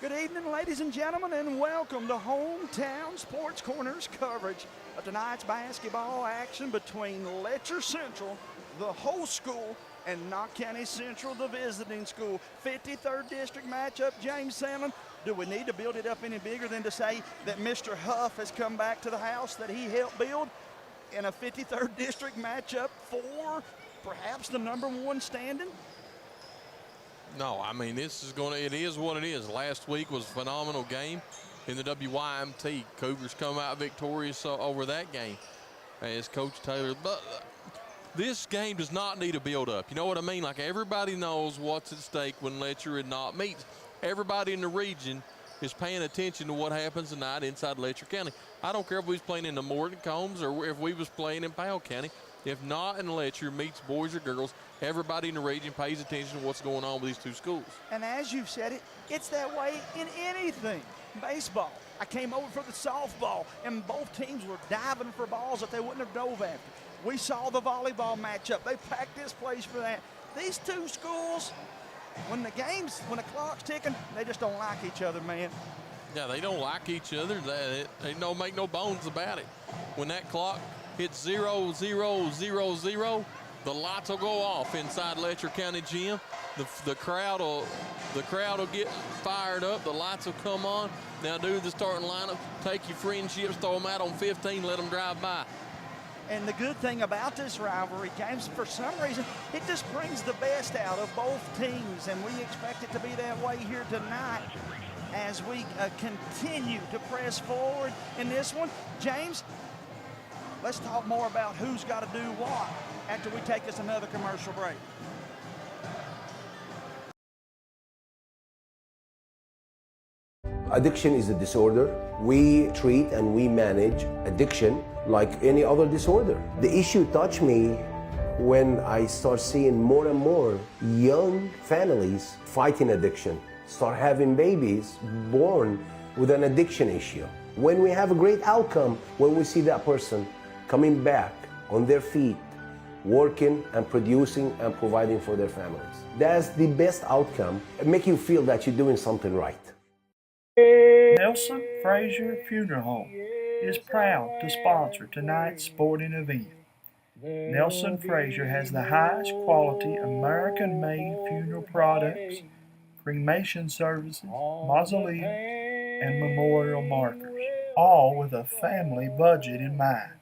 Good evening, ladies and gentlemen, and welcome to Hometown Sports Corner's coverage of tonight's basketball action between Letcher Central, the host school, and Knott County Central, the visiting school. 53rd District matchup, James Salmon. Do we need to build it up any bigger than to say that Mr. Huff has come back to the house that he helped build in a 53rd District matchup for perhaps the #1 standing? No, I mean, it is what it is. Last week was a phenomenal game in the WYMT. Cougars come out victorious over that game, as Coach Taylor. But this game does not need a build-up. You know what I mean? Like, everybody knows what's at stake when Letcher and Knott meets. Everybody in the region is paying attention to what happens tonight inside Letcher County. I don't care if we was playing in the Morton Combs or if we was playing in Powell County. If Knott and Letcher meets boys or girls, everybody in the region pays attention to what's going on with these two schools. And as you've said it, it's that way in anything. Baseball. I came over for the softball, and both teams were diving for balls that they wouldn't have dove after. We saw the volleyball matchup. They packed this place for that. These two schools, when the clock's ticking, they just don't like each other, man. Yeah, they don't like each other. They don't make no bones about it. When that clock hits 0, 0, 0, 0, the lights will go off inside Letcher County Gym. The crowd will get fired up. The lights will come on. Now do the starting lineup. Take your friendships, throw them out on 15, let them drive by. And the good thing about this rivalry, James, for some reason, it just brings the best out of both teams, and we expect it to be that way here tonight as we continue to press forward in this one. James, let's talk more about who's got to do what after we take us another commercial break. Addiction is a disorder. We treat and we manage addiction like any other disorder. The issue touched me when I start seeing more and more young families fighting addiction, start having babies born with an addiction issue. When we have a great outcome, when we see that person coming back on their feet, working and producing and providing for their families. That's the best outcome. It makes you feel that you're doing something right. Nelson Frazier Funeral Home is proud to sponsor tonight's sporting event. Nelson Frazier has the highest quality American-made funeral products, cremation services, mausoleum, and memorial markers, all with a family budget in mind.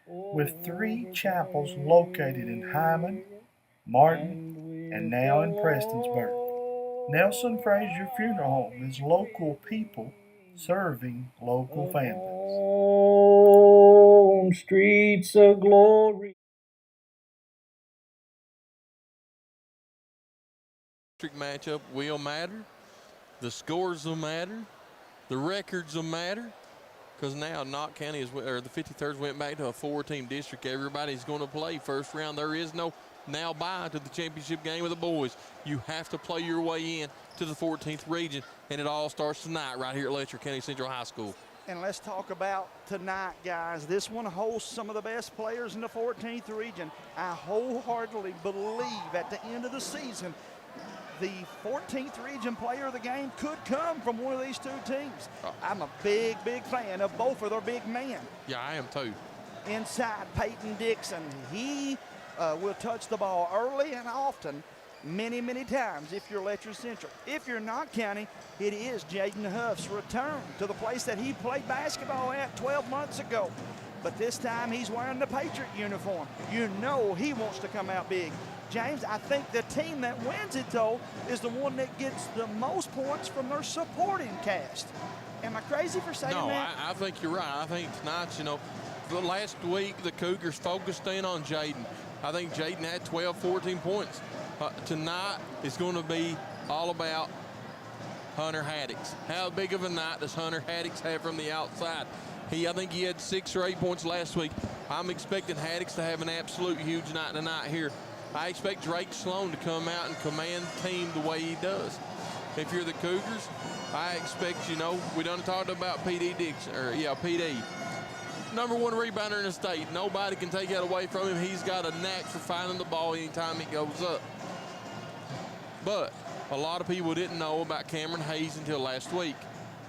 With 3 chapels located in Hyman, Martin, and now in Prestonsburg. Nelson Frazier Funeral Home is local people serving local families. On streets of glory. Matchup will matter. The scores will matter. The records will matter. Because now Knott County or the 53rd went back to a 4-team district. Everybody's going to play first round. There is no now bye to the championship game with the boys. You have to play your way in to the 14th region, and it all starts tonight right here at Letcher County Central High School. And let's talk about tonight, guys. This one hosts some of the best players in the 14th region. I wholeheartedly believe at the end of the season, the 14th region player of the game could come from one of these two teams. I'm a big, big fan of both of their big men. Yeah, I am too. Inside, Peyton Dixon. He will touch the ball early and often, many, many times if you're Letcher Central. If you're Knott County, it is Jaden Huff's return to the place that he played basketball at 12 months ago. But this time he's wearing the Patriot uniform. You know he wants to come out big. James, I think the team that wins it, though, is the one that gets the most points from their supporting cast. Am I crazy for saying that? No, I think you're right. I think tonight, the last week the Cougars focused in on Jaden. I think Jaden had 12, 14 points. Tonight is going to be all about Hunter Haddix. How big of a night does Hunter Haddix have from the outside? I think he had 6 or 8 points last week. I'm expecting Haddix to have an absolute huge night tonight here. I expect Drake Sloan to come out and command the team the way he does. If you're the Cougars, I expect, we done talked about PD. #1 rebounder in the state. Nobody can take that away from him. He's got a knack for finding the ball anytime it goes up. But a lot of people didn't know about Cameron Hayes until last week.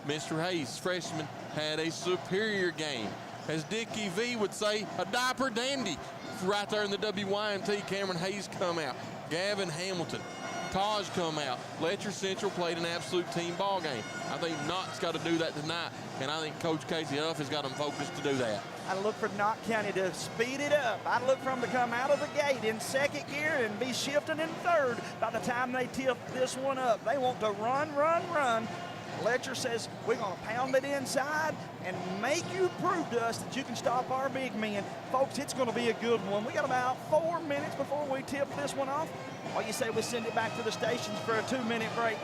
Mr. Hayes, freshman, had a superior game. As Dickie V would say, a diaper dandy. Right there in the WYMT, Cameron Hayes come out. Gavin Hamilton, Taj come out. Letcher Central played an absolute team ball game. I think Knott's got to do that tonight, and I think Coach Casey Huff has got them focused to do that. I look for Knott County to speed it up. I look for them to come out of the gate in second gear and be shifting in third by the time they tip this one up. They want to run, run, run. Letcher says, we're going to pound it inside and make you prove to us that you can stop our big men. Folks, it's going to be a good one. We got about 4 minutes before we tip this one off. Or you say we send it back to the stations for a 2-minute break.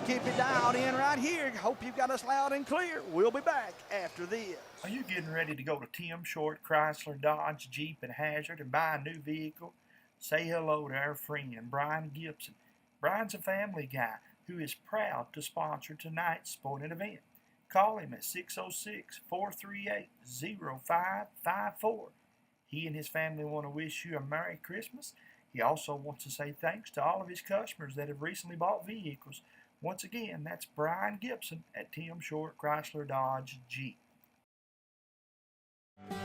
Keep it dialed in right here. Hope you've got us loud and clear. We'll be back after this. Are you getting ready to go to Tim Short, Chrysler, Dodge, Jeep, and Hazard and buy a new vehicle? Say hello to our friend, Brian Gibson. Brian's a family guy who is proud to sponsor tonight's sporting event. Call him at 606-438-0554. He and his family want to wish you a Merry Christmas. He also wants to say thanks to all of his customers that have recently bought vehicles. Once again, that's Brian Gibson at Tim Short, Chrysler, Dodge, Jeep.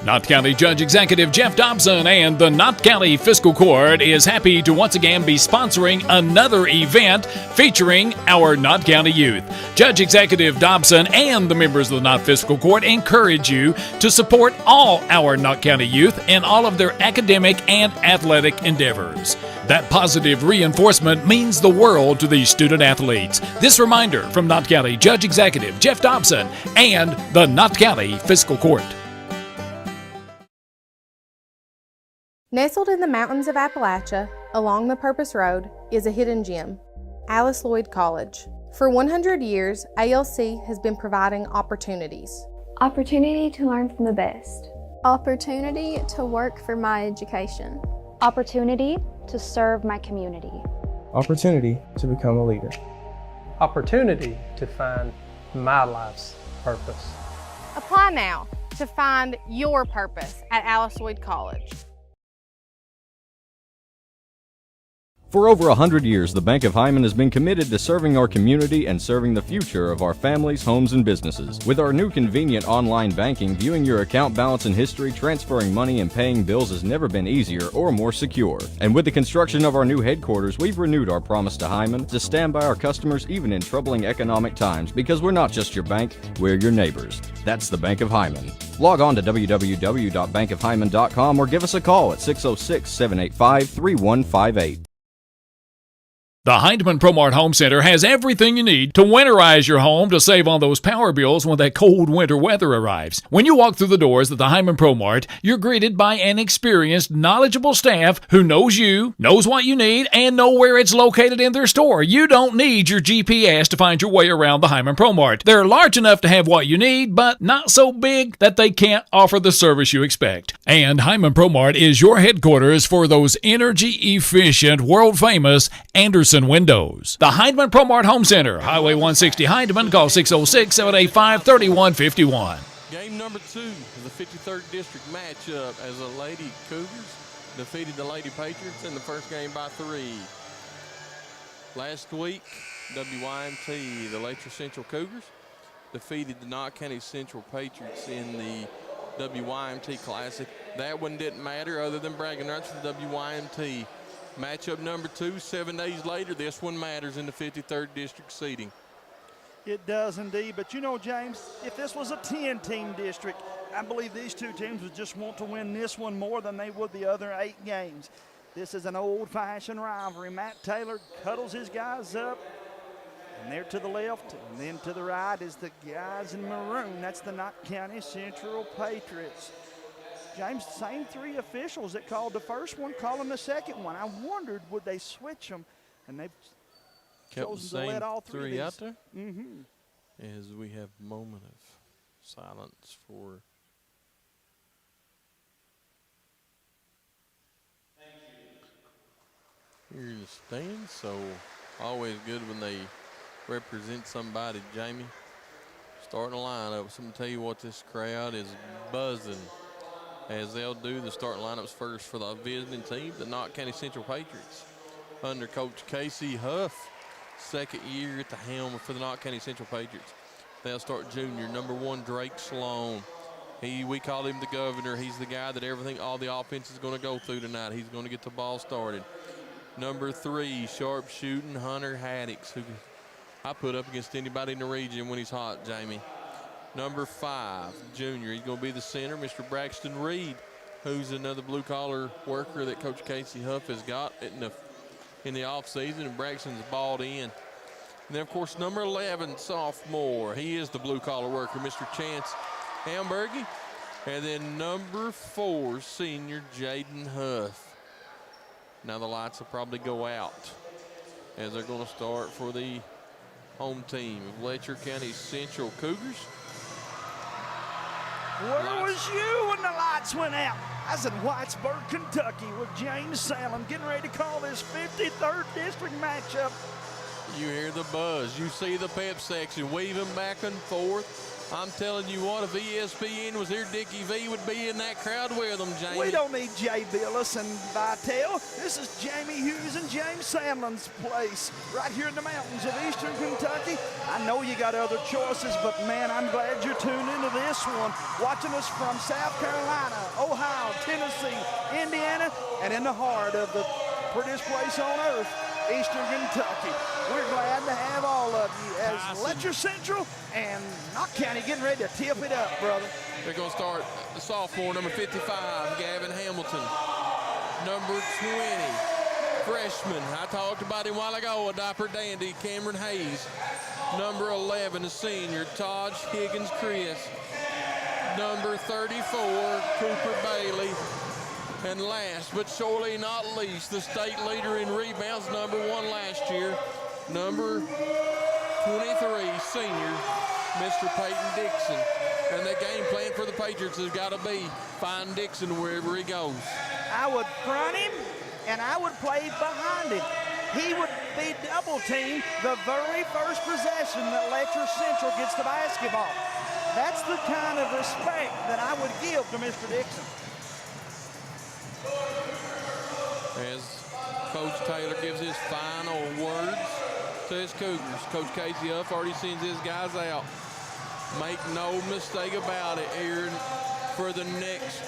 Knott County Judge Executive Jeff Dobson and the Knott County Fiscal Court is happy to once again be sponsoring another event featuring our Knott County youth. Judge Executive Dobson and the members of the Knott Fiscal Court encourage you to support all our Knott County youth in all of their academic and athletic endeavors. That positive reinforcement means the world to these student athletes. This reminder from Knott County Judge Executive Jeff Dobson and the Knott County Fiscal Court. Nestled in the mountains of Appalachia, along the Purpose Road, is a hidden gem, Alice Lloyd College. For 100 years, ALC has been providing opportunities. Opportunity to learn from the best. Opportunity to work for my education. Opportunity to serve my community. Opportunity to become a leader. Opportunity to find my life's purpose. Apply now to find your purpose at Alice Lloyd College. For over 100 years, the Bank of Hyman has been committed to serving our community and serving the future of our families, homes, and businesses. With our new convenient online banking, viewing your account balance and history, transferring money, and paying bills has never been easier or more secure. And with the construction of our new headquarters, we've renewed our promise to Hyman to stand by our customers even in troubling economic times, because we're not just your bank, we're your neighbors. That's the Bank of Hyman. Log on to www.bankofhyman.com or give us a call at 606-785-3158. The Heidemann ProMart Home Center has everything you need to winterize your home to save on those power bills when that cold winter weather arrives. When you walk through the doors at the Heidemann ProMart, you're greeted by an experienced, knowledgeable staff who knows you, knows what you need, and know where it's located in their store. You don't need your GPS to find your way around the Heidemann ProMart. They're large enough to have what you need, but not so big that they can't offer the service you expect. And Heidemann ProMart is your headquarters for those energy-efficient, world-famous Anderson windows. The Heidemann ProMart Home Center, Highway 160 Heidemann. Call 606-785-3151. Game number 2 of the 53rd District matchup as the Lady Cougars defeated the Lady Patriots in the first game by 3. Last week, WYMT, the Letcher Central Cougars, defeated the Knott County Central Patriots in the WYMT Classic. That one didn't matter other than bragging rights for the WYMT. Matchup number 2, 7 days later, this one matters in the 53rd District seating. It does indeed, but you know, James, if this was a 10-team district, I believe these two teams would just want to win this one more than they would the other 8 games. This is an old-fashioned rivalry. Matt Taylor cuddles his guys up, and there to the left, and then to the right is the guys in maroon. That's the Knott County Central Patriots. James, same 3 officials that called the first one, calling the second one. I wondered, would they switch them? And they've Kept chosen the same to let all 3 out there? Mm-hmm. As we have a moment of silence for here in the stands. So always good when they represent somebody, Jamie. Starting the lineup. So I'm going to tell you what, this crowd is buzzing as they'll do the starting lineups first for the visiting team, the Knott County Central Patriots. Under Coach Casey Huff, second year at the helm for the Knott County Central Patriots. They'll start junior, number 1, Drake Sloan. We call him the governor. He's the guy that all the offense is going to go through tonight. He's going to get the ball started. Number 3, sharpshooting Hunter Haddix, who I put up against anybody in the region when he's hot, Jamie. Number 5, junior. He's going to be the center, Mr. Braxton Reed, who's another blue-collar worker that Coach Casey Huff has got in the offseason, and Braxton's balled in. And then, of course, number 11, sophomore. He is the blue-collar worker, Mr. Chance Hamburgie. And then number 4, senior Jaden Huff. Now the lights will probably go out as they're going to start for the home team of Letcher County Central Cougars. Where was you when the lights went out? I was in Whitesburg, Kentucky with James Salem getting ready to call this 53rd district matchup. You hear the buzz. You see the pep section weaving back and forth. I'm telling you what, if ESPN was here, Dickie V would be in that crowd with them, Jamie. We don't need Jay Billis and Vitale. This is Jamie Hughes and James Sandlin's place right here in the mountains of eastern Kentucky. I know you got other choices, but man, I'm glad you're tuned into this one. Watching us from South Carolina, Ohio, Tennessee, Indiana, and in the heart of the prettiest place on earth, eastern Kentucky. We're glad to have all of you as Letcher Central and Knott County getting ready to tip it up, brother. They're going to start the sophomore, number 55, Gavin Hamilton. Number 20, freshman. I talked about him a while ago, a diaper dandy, Cameron Hayes. Number 11, a senior, Taj Higgins Chris. Number 34, Cooper Bailey. And last but surely not least, the state leader in rebounds, number 1 last year, number 23, senior, Mr. Peyton Dixon. And the game plan for the Patriots has got to be find Dixon wherever he goes. I would front him, and I would play behind him. He would be double teamed the very first possession that Letcher Central gets the basketball. That's the kind of respect that I would give to Mr. Dixon. As Coach Taylor gives his final words to his Cougars. Coach Casey Huff already sends his guys out. Make no mistake about it, here for the next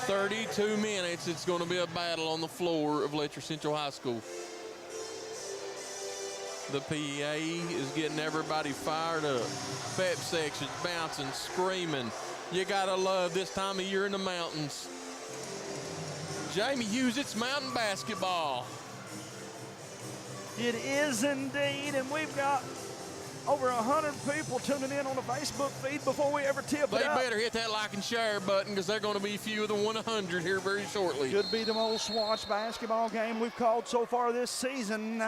32 minutes, it's going to be a battle on the floor of Letcher Central High School. The PA is getting everybody fired up. Pep sections bouncing, screaming. You got to love this time of year in the mountains. Jamie Hughes, it's mountain basketball. It is indeed, and we've got over 100 people tuning in on the Facebook feed before we ever tip it up. They better hit that like and share button because they're going to be few of the 100 here very shortly. Could be the most watched basketball game we've called so far this season.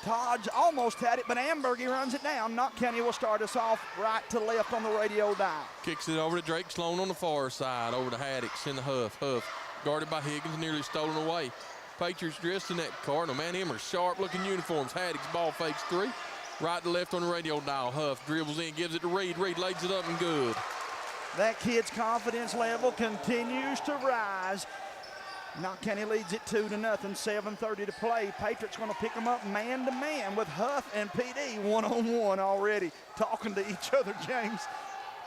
Todd's almost had it, but Ambergy runs it down. Knott County will start us off right to left on the radio dial. Kicks it over to Drake Sloan on the far side, over to Haddix in the Huff. Huff guarded by Higgins, nearly stolen away. Patriots dressed in that Cardinal. Man, them are sharp-looking uniforms. Haddix ball fakes 3. Right to left on the radio dial. Huff dribbles in, gives it to Reed. Reed lays it up and good. That kid's confidence level continues to rise. Knott County leads it 2-0, 7:30 to play. Patriots going to pick them up man-to-man with Huff and PD one-on-one already talking to each other, James.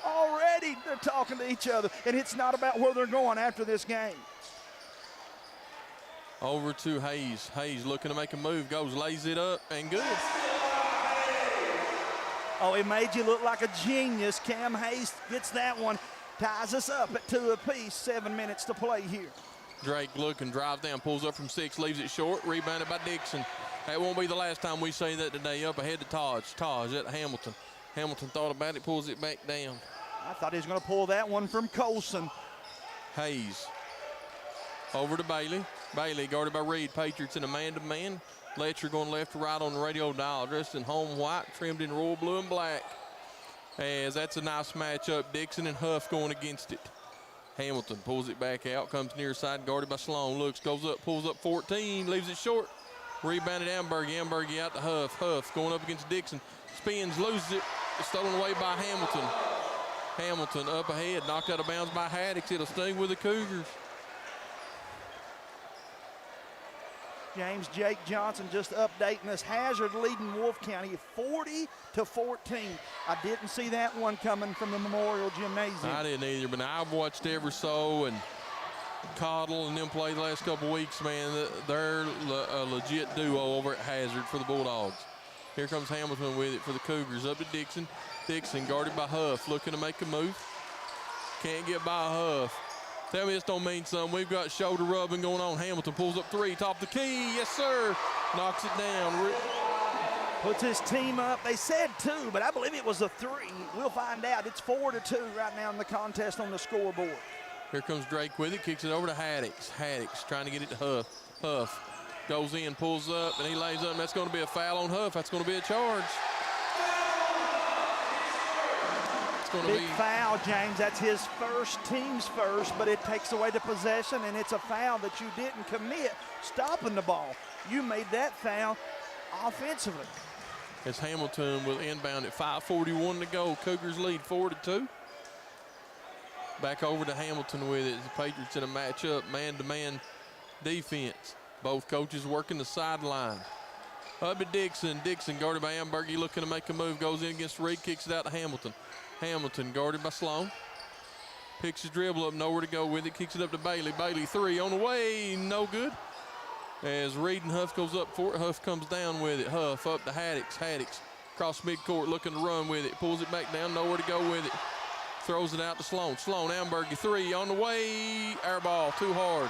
Already they're talking to each other, and it's not about where they're going after this game. Over to Hayes. Hayes looking to make a move, goes, lays it up, and good. Oh, it made you look like a genius. Cam Hayes gets that one, ties us up at 2 apiece, 7 minutes to play here. Drake looking, drives down, pulls up from 6, leaves it short, rebounded by Dixon. That won't be the last time we say that today. Up ahead to Taj. Taj at Hamilton. Hamilton thought about it, pulls it back down. I thought he was going to pull that one from Colson. Hayes over to Bailey. Bailey guarded by Reed. Patriots in a man-to-man. Letcher going left to right on the radio dial, dressed in home white, trimmed in royal blue and black. As that's a nice matchup. Dixon and Huff going against it. Hamilton pulls it back out, comes near side, guarded by Sloan. Looks, goes up, pulls up 14, leaves it short. Rebounded Ambergy. Ambergy out to Huff. Huff going up against Dixon. Spins, loses it. It's stolen away by Hamilton. Hamilton up ahead, knocked out of bounds by Haddix. It'll stay with the Cougars. James, Jake Johnson just updating us. Hazard leading Wolfe County 40-14. I didn't see that one coming from the Memorial Gymnasium. I didn't either, but I've watched ever so, and Cottle and them play the last couple weeks, man. They're a legit duo over at Hazard for the Bulldogs. Here comes Hamilton with it for the Cougars. Up to Dixon. Dixon guarded by Huff, looking to make a move. Can't get by Huff. Tell me this don't mean something. We've got shoulder rubbing going on. Hamilton pulls up three, top the key. Yes, sir. Knocks it down. Puts his team up. They said 2, but I believe it was a 3. We'll find out. It's 4-2 right now in the contest on the scoreboard. Here comes Drake with it. Kicks it over to Haddix. Haddix trying to get it to Huff. Huff goes in, pulls up, and he lays up. And that's going to be a foul on Huff. That's going to be a charge. Big foul, James. That's his first, team's first, but it takes away the possession, and it's a foul that you didn't commit stopping the ball. You made that foul offensively. As Hamilton will inbound at 5:41 to go. Cougars lead 4-2. Back over to Hamilton with it. The Patriots in a matchup, man-to-man defense. Both coaches working the sideline. Up to Dixon. Dixon guarded by Ambergy, looking to make a move. Goes in against Reed, kicks it out to Hamilton. Hamilton guarded by Sloan. Picks his dribble up, nowhere to go with it. Kicks it up to Bailey. Bailey 3 on the way, no good. As Reed and Huff goes up for it, Huff comes down with it. Huff up to Haddix. Haddix across midcourt, looking to run with it. Pulls it back down, nowhere to go with it. Throws it out to Sloan. Sloan, Ambergy 3 on the way. Air ball, too hard.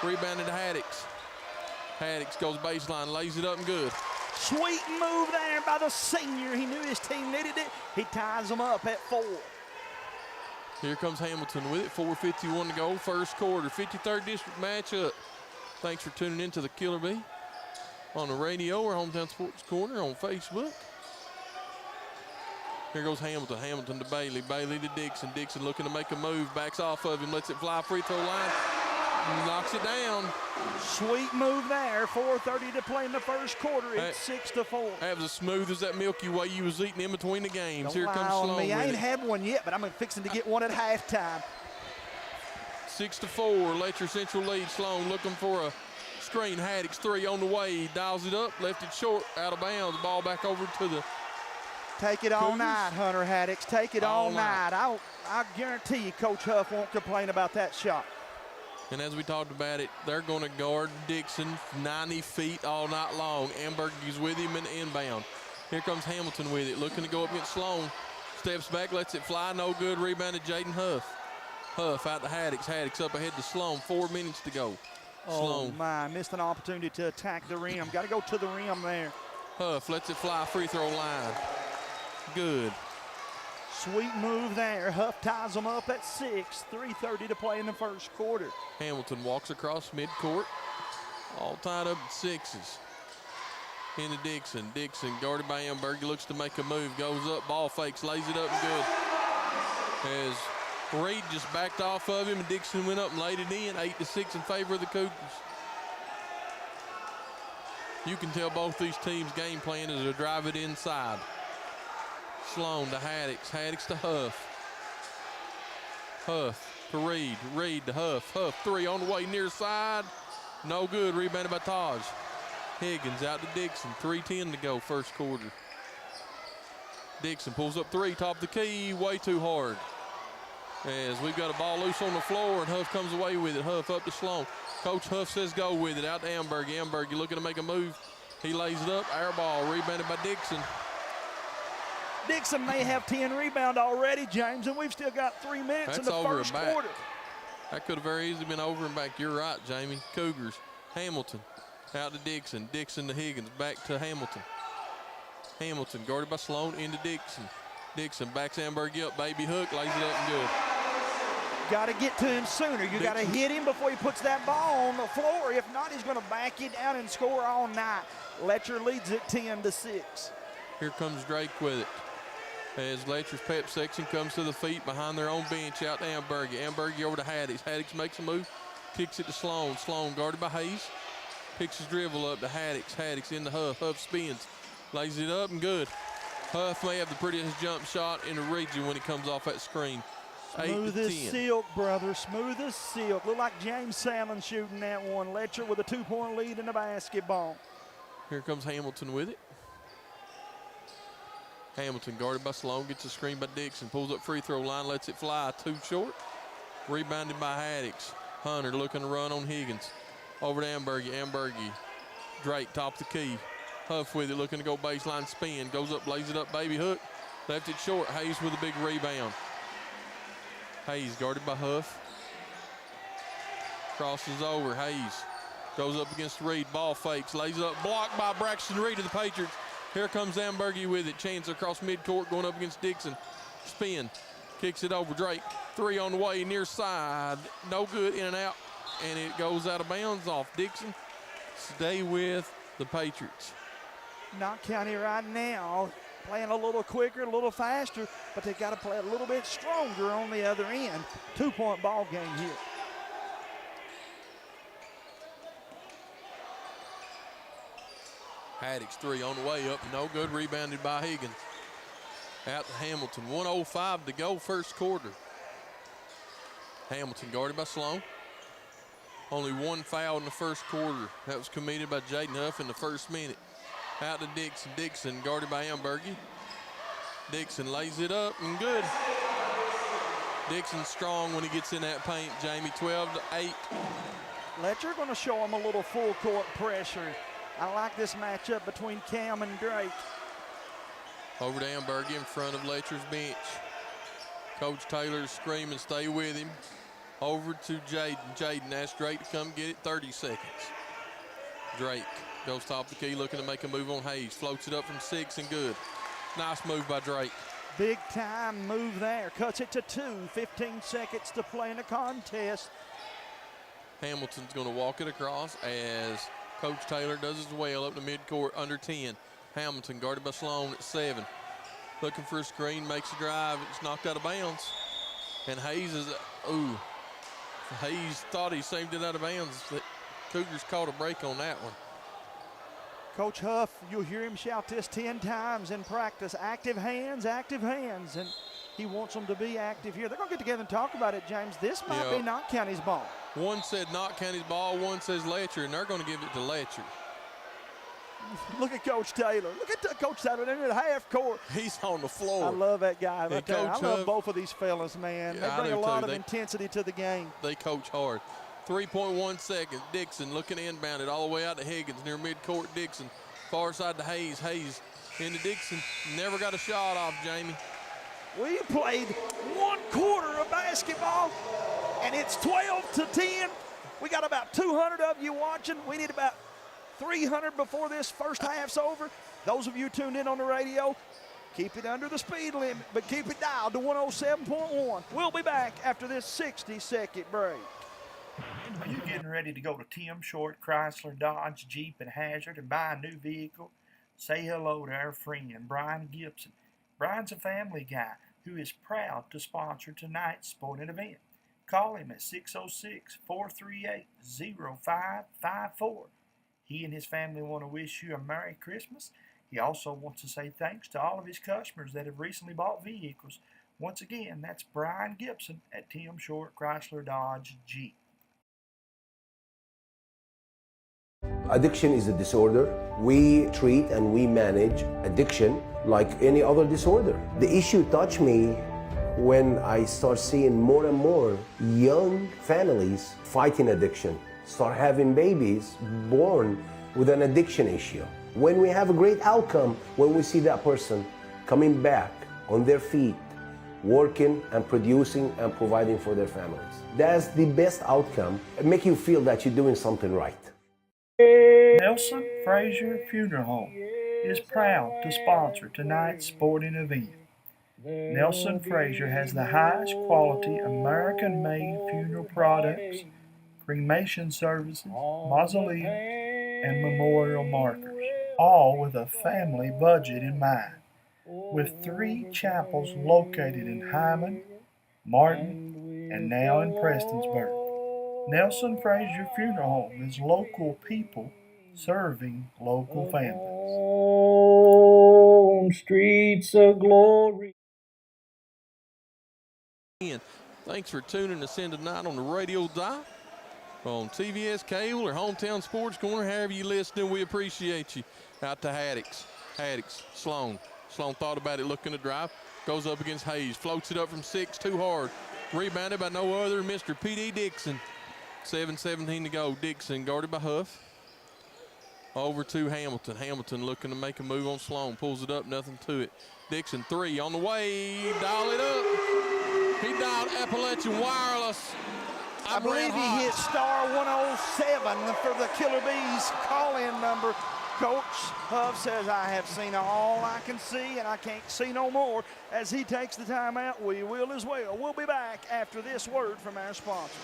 Rebounded to Haddix. Haddix goes baseline, lays it up and good. Sweet move there by the senior. He knew his team needed it. He ties them up at 4. Here comes Hamilton with it. 4:51 to go, first quarter. 53rd District matchup. Thanks for tuning in to the Killer Bee on the radio or Hometown Sports Corner on Facebook. Here goes Hamilton. Hamilton to Bailey. Bailey to Dixon. Dixon looking to make a move. Backs off of him. Lets it fly free throw line. Knocks it down. Sweet move there. 4:30 to play in the first quarter. It's 6-4. That was as smooth as that Milky Way you was eating in between the games. Don't Here lie comes on Sloan me. I with ain't it. had one yet, but I'm fixing to get one at halftime. 6-4. Letcher Central lead. Sloan looking for a screen. Haddix 3 on the way. Dials it up. Left it short. Out of bounds. Ball back over to the Take it all Cougars. night, Hunter Haddix. Take it all night. I guarantee you Coach Huff won't complain about that shot. And as we talked about it, they're going to guard Dixon 90 feet all night long. Ambergy's with him and inbound. Here comes Hamilton with it, looking to go up against Sloan. Steps back, lets it fly, no good. Rebounded Jaden Huff. Huff out to Haddix. Haddix up ahead to Sloan. 4 minutes to go. Oh my, missed an opportunity to attack the rim. Got to go to the rim there. Huff lets it fly, free throw line. Good. Sweet move there. Huff ties them up at 6. 3:30 to play in the first quarter. Hamilton walks across midcourt. All tied up at 6s. Into Dixon. Dixon guarded by Amberg. Looks to make a move. Goes up, ball fakes, lays it up and good. As Reed just backed off of him and Dixon went up and laid it in. 8-6 in favor of the Cougars. You can tell both these teams' game plan is to drive it inside. Sloan to Haddix. Haddix to Huff. Huff to Reed. Reed to Huff. Huff 3 on the way near side. No good. Rebounded by Taj. Higgins out to Dixon. 3:10 to go first quarter. Dixon pulls up 3, top of the key. Way too hard. As we've got a ball loose on the floor and Huff comes away with it. Huff up to Sloan. Coach Huff says go with it. Out to Amberg. Amberg, you looking to make a move. He lays it up. Air ball. Rebounded by Dixon. Dixon may have 10 rebound already, James, and we've still got 3 minutes in the first quarter. That could have very easily been over and back. You're right, Jamie. Cougars. Hamilton out to Dixon. Dixon to Higgins. Back to Hamilton. Hamilton guarded by Sloan into Dixon. Dixon backs Amberg up. Baby hook. Lays it up and good. Got to get to him sooner. You got to hit him before he puts that ball on the floor. If not, he's going to back you down and score all night. Letcher leads it 10-6. Here comes Drake with it. As Letcher's pep section comes to the feet behind their own bench out to Ambergy. Ambergy over to Haddix. Haddix makes a move. Kicks it to Sloan. Sloan guarded by Hayes. Picks his dribble up to Haddix. Haddix into Huff. Huff spins. Lays it up and good. Huff may have the prettiest jump shot in the region when he comes off that screen. Smooth as silk, brother. Smooth as silk. Look like James Sallin shooting that one. Letcher with a 2-point lead in the basketball. Here comes Hamilton with it. Hamilton guarded by Sloan, gets a screen by Dixon, pulls up free throw line, lets it fly, too short. Rebounded by Haddix. Hunter looking to run on Higgins. Over to Ambergy. Ambergy. Drake top the key. Huff with it, looking to go baseline spin. Goes up, lays it up, baby hook. Left it short. Hayes with a big rebound. Hayes guarded by Huff. Crosses over. Hayes goes up against Reed. Ball fakes. Lays it up. Blocked by Braxton Reed of the Patriots. Here comes Ambergy with it. Chance across midcourt going up against Dixon. Spin. Kicks it over. Drake. 3 on the way. Near side. No good. In and out. And it goes out of bounds off Dixon. Stay with the Patriots. Knott County right now playing a little quicker, a little faster, but they got to play a little bit stronger on the other end. 2-point ball game here. Haddix 3 on the way up. No good. Rebounded by Higgins. Out to Hamilton. 1:05 to go first quarter. Hamilton guarded by Sloan. Only 1 foul in the first quarter. That was committed by Jaden Huff in the first minute. Out to Dixon. Dixon guarded by Ambergy. Dixon lays it up and good. Dixon strong when he gets in that paint, Jamie. 12-8. Letcher going to show him a little full court pressure. I like this matchup between Cam and Drake. Over to Ambergy in front of Letcher's bench. Coach Taylor's screaming, stay with him. Over to Jaden. Jaden asks Drake to come get it. 30 seconds. Drake goes top of the key, looking to make a move on Hayes. Floats it up from 6 and good. Nice move by Drake. Big time move there. Cuts it to 2. 15 seconds to play in the contest. Hamilton's going to walk it across as Coach Taylor does as well up to midcourt under 10. Hamilton guarded by Sloan at 7. Looking for a screen, makes a drive. It's knocked out of bounds. And Hayes is, Hayes thought he saved it out of bounds. The Cougars caught a break on that one. Coach Huff, you'll hear him shout this 10 times in practice. Active hands, and he wants them to be active here. They're going to get together and talk about it, James. This might be Knott County's ball. One said Knott County's ball, one says Letcher, and they're going to give it to Letcher. Look at Coach Taylor. Look at Coach Taylor. They're in the half court. He's on the floor. I love that guy. I love both of these fellas, man. Yeah, they bring a lot of intensity to the game. They coach hard. 3.1 seconds. Dixon looking inbound it all the way out to Higgins near midcourt. Dixon far side to Hayes. Hayes into Dixon. Never got a shot off, Jamie. We played 1 quarter of basketball, and it's 12-10. We got about 200 of you watching. We need about 300 before this first half's over. Those of you tuned in on the radio, keep it under the speed limit, but keep it dialed to 107.1. We'll be back after this 60-second break. Are you getting ready to go to Tim Short, Chrysler, Dodge, Jeep, and Hazard and buy a new vehicle? Say hello to our friend, Brian Gibson. Brian's a family guy who is proud to sponsor tonight's sporting event. Call him at 606-438-0554. He and his family want to wish you a Merry Christmas. He also wants to say thanks to all of his customers that have recently bought vehicles. Once again, that's Brian Gibson at Tim Short, Chrysler, Dodge, Jeep. Addiction is a disorder. We treat and we manage addiction like any other disorder. The issue touched me when I start seeing more and more young families fighting addiction, start having babies born with an addiction issue. When we have a great outcome, when we see that person coming back on their feet, working and producing and providing for their families. That's the best outcome. It makes you feel that you're doing something right. Nelson Frazier Funeral Home is proud to sponsor tonight's sporting event. Nelson Frazier has the highest quality American-made funeral products, cremation services, mausoleums, and memorial markers, all with a family budget in mind. With 3 chapels located in Hyman, Martin, and now in Prestonsburg. Nelson Frazier Funeral Home is local people serving local families. On streets of glory. Thanks for tuning us in tonight on the radio dial, on TVS Cable or Hometown Sports Corner. However you listening, we appreciate you. Out to Haddix. Sloan. Sloan thought about it, looking to drive. Goes up against Hayes. Floats it up from 6, too hard. Rebounded by no other than Mr. P.D. Dixon. 7:17 to go. Dixon guarded by Huff. Over to Hamilton. Hamilton looking to make a move on Sloan. Pulls it up, nothing to it. Dixon, 3 on the way. Dial it up. He dialed Appalachian Wireless. I believe he hit star 107 for the Killer Bees call-in number. Coach Huff says, I have seen all I can see, and I can't see no more. As he takes the time out, we will as well. We'll be back after this word from our sponsor.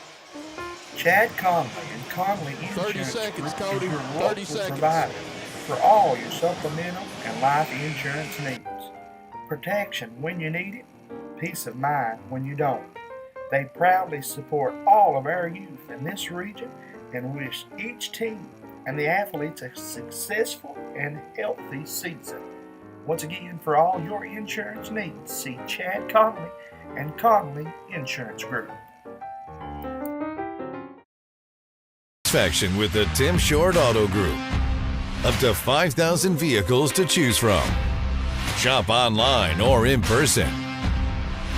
Chad Conley and Conley Insurance 30 seconds, Group Cody. is your 30 local seconds. provider for all your supplemental and life insurance needs. Protection when you need it, peace of mind when you don't. They proudly support all of our youth in this region and wish each team and the athletes a successful and healthy season. Once again, for all your insurance needs, see Chad Conley and Conley Insurance Group. Satisfaction with the Tim Short Auto Group. Up to 5,000 vehicles to choose from. Shop online or in person.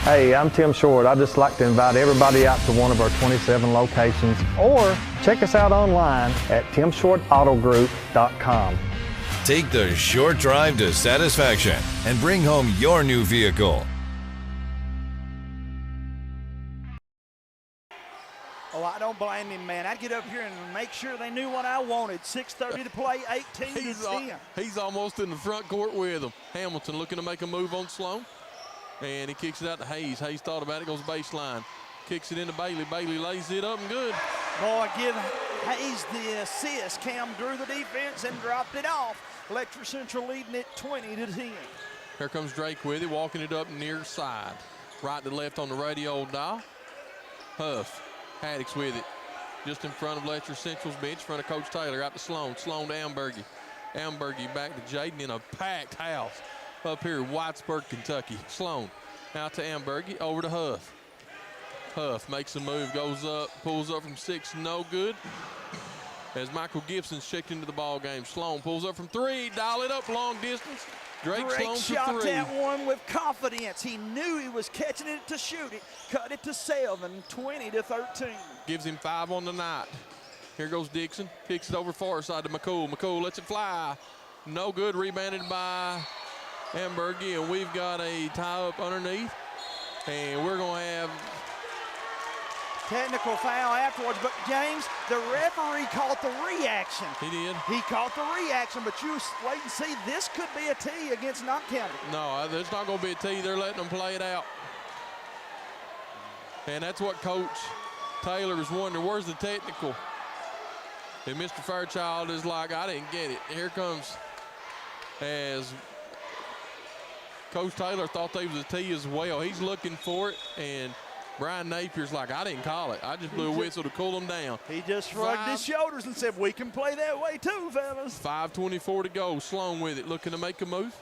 Hey, I'm Tim Short. I'd just like to invite everybody out to one of our 27 locations, or check us out online at timshortautogroup.com. Take the short drive to satisfaction and bring home your new vehicle. Oh, I don't blame him, man. I'd get up here and make sure they knew what I wanted. 6:30 to play, 18 to 10. He's almost in the front court with them. Hamilton looking to make a move on Sloan. And he kicks it out to Hayes. Hayes thought about it, goes baseline. Kicks it into Bailey. Bailey lays it up and good. Boy, give Hayes the assist. Cam drew the defense and dropped it off. Letcher Central leading it 20 to 10. Here comes Drake with it, walking it up near side. Right to left on the radio dial. Huff. Haddix with it. Just in front of Letcher Central's bench, in front of Coach Taylor. Out to Sloan. Sloan to Ambergy. Ambergy back to Jaden in a packed house up here in Whitesburg, Kentucky. Sloan out to Ambergy, over to Huff. Huff makes a move, goes up, pulls up from 6, no good. As Michael Gibson's checked into the ball game. Sloan pulls up from 3, dial it up long distance. Drake Sloan shot for 3. that one with confidence. He knew he was catching it to shoot it. Cut it to 7, 20 to 13. Gives him 5 on the night. Here goes Dixon, kicks it over far side to McCool. McCool lets it fly. No good, rebounded by Ambergy, and we've got a tie up underneath. And we're going to have technical foul afterwards, but James, the referee caught the reaction. He did. He caught the reaction, but you wait and see. This could be a T against Knott County. No, there's not going to be a T. They're letting them play it out. And that's what Coach Taylor is wondering. Where's the technical? And Mr. Fairchild is like, I didn't get it. Here comes, as Coach Taylor thought they was a T as well. He's looking for it, and Brian Napier's like, I didn't call it. I just blew a whistle to cool them down. He just shrugged his shoulders and said, we can play that way too, fellas. 5:24 to go. Sloan with it, looking to make a move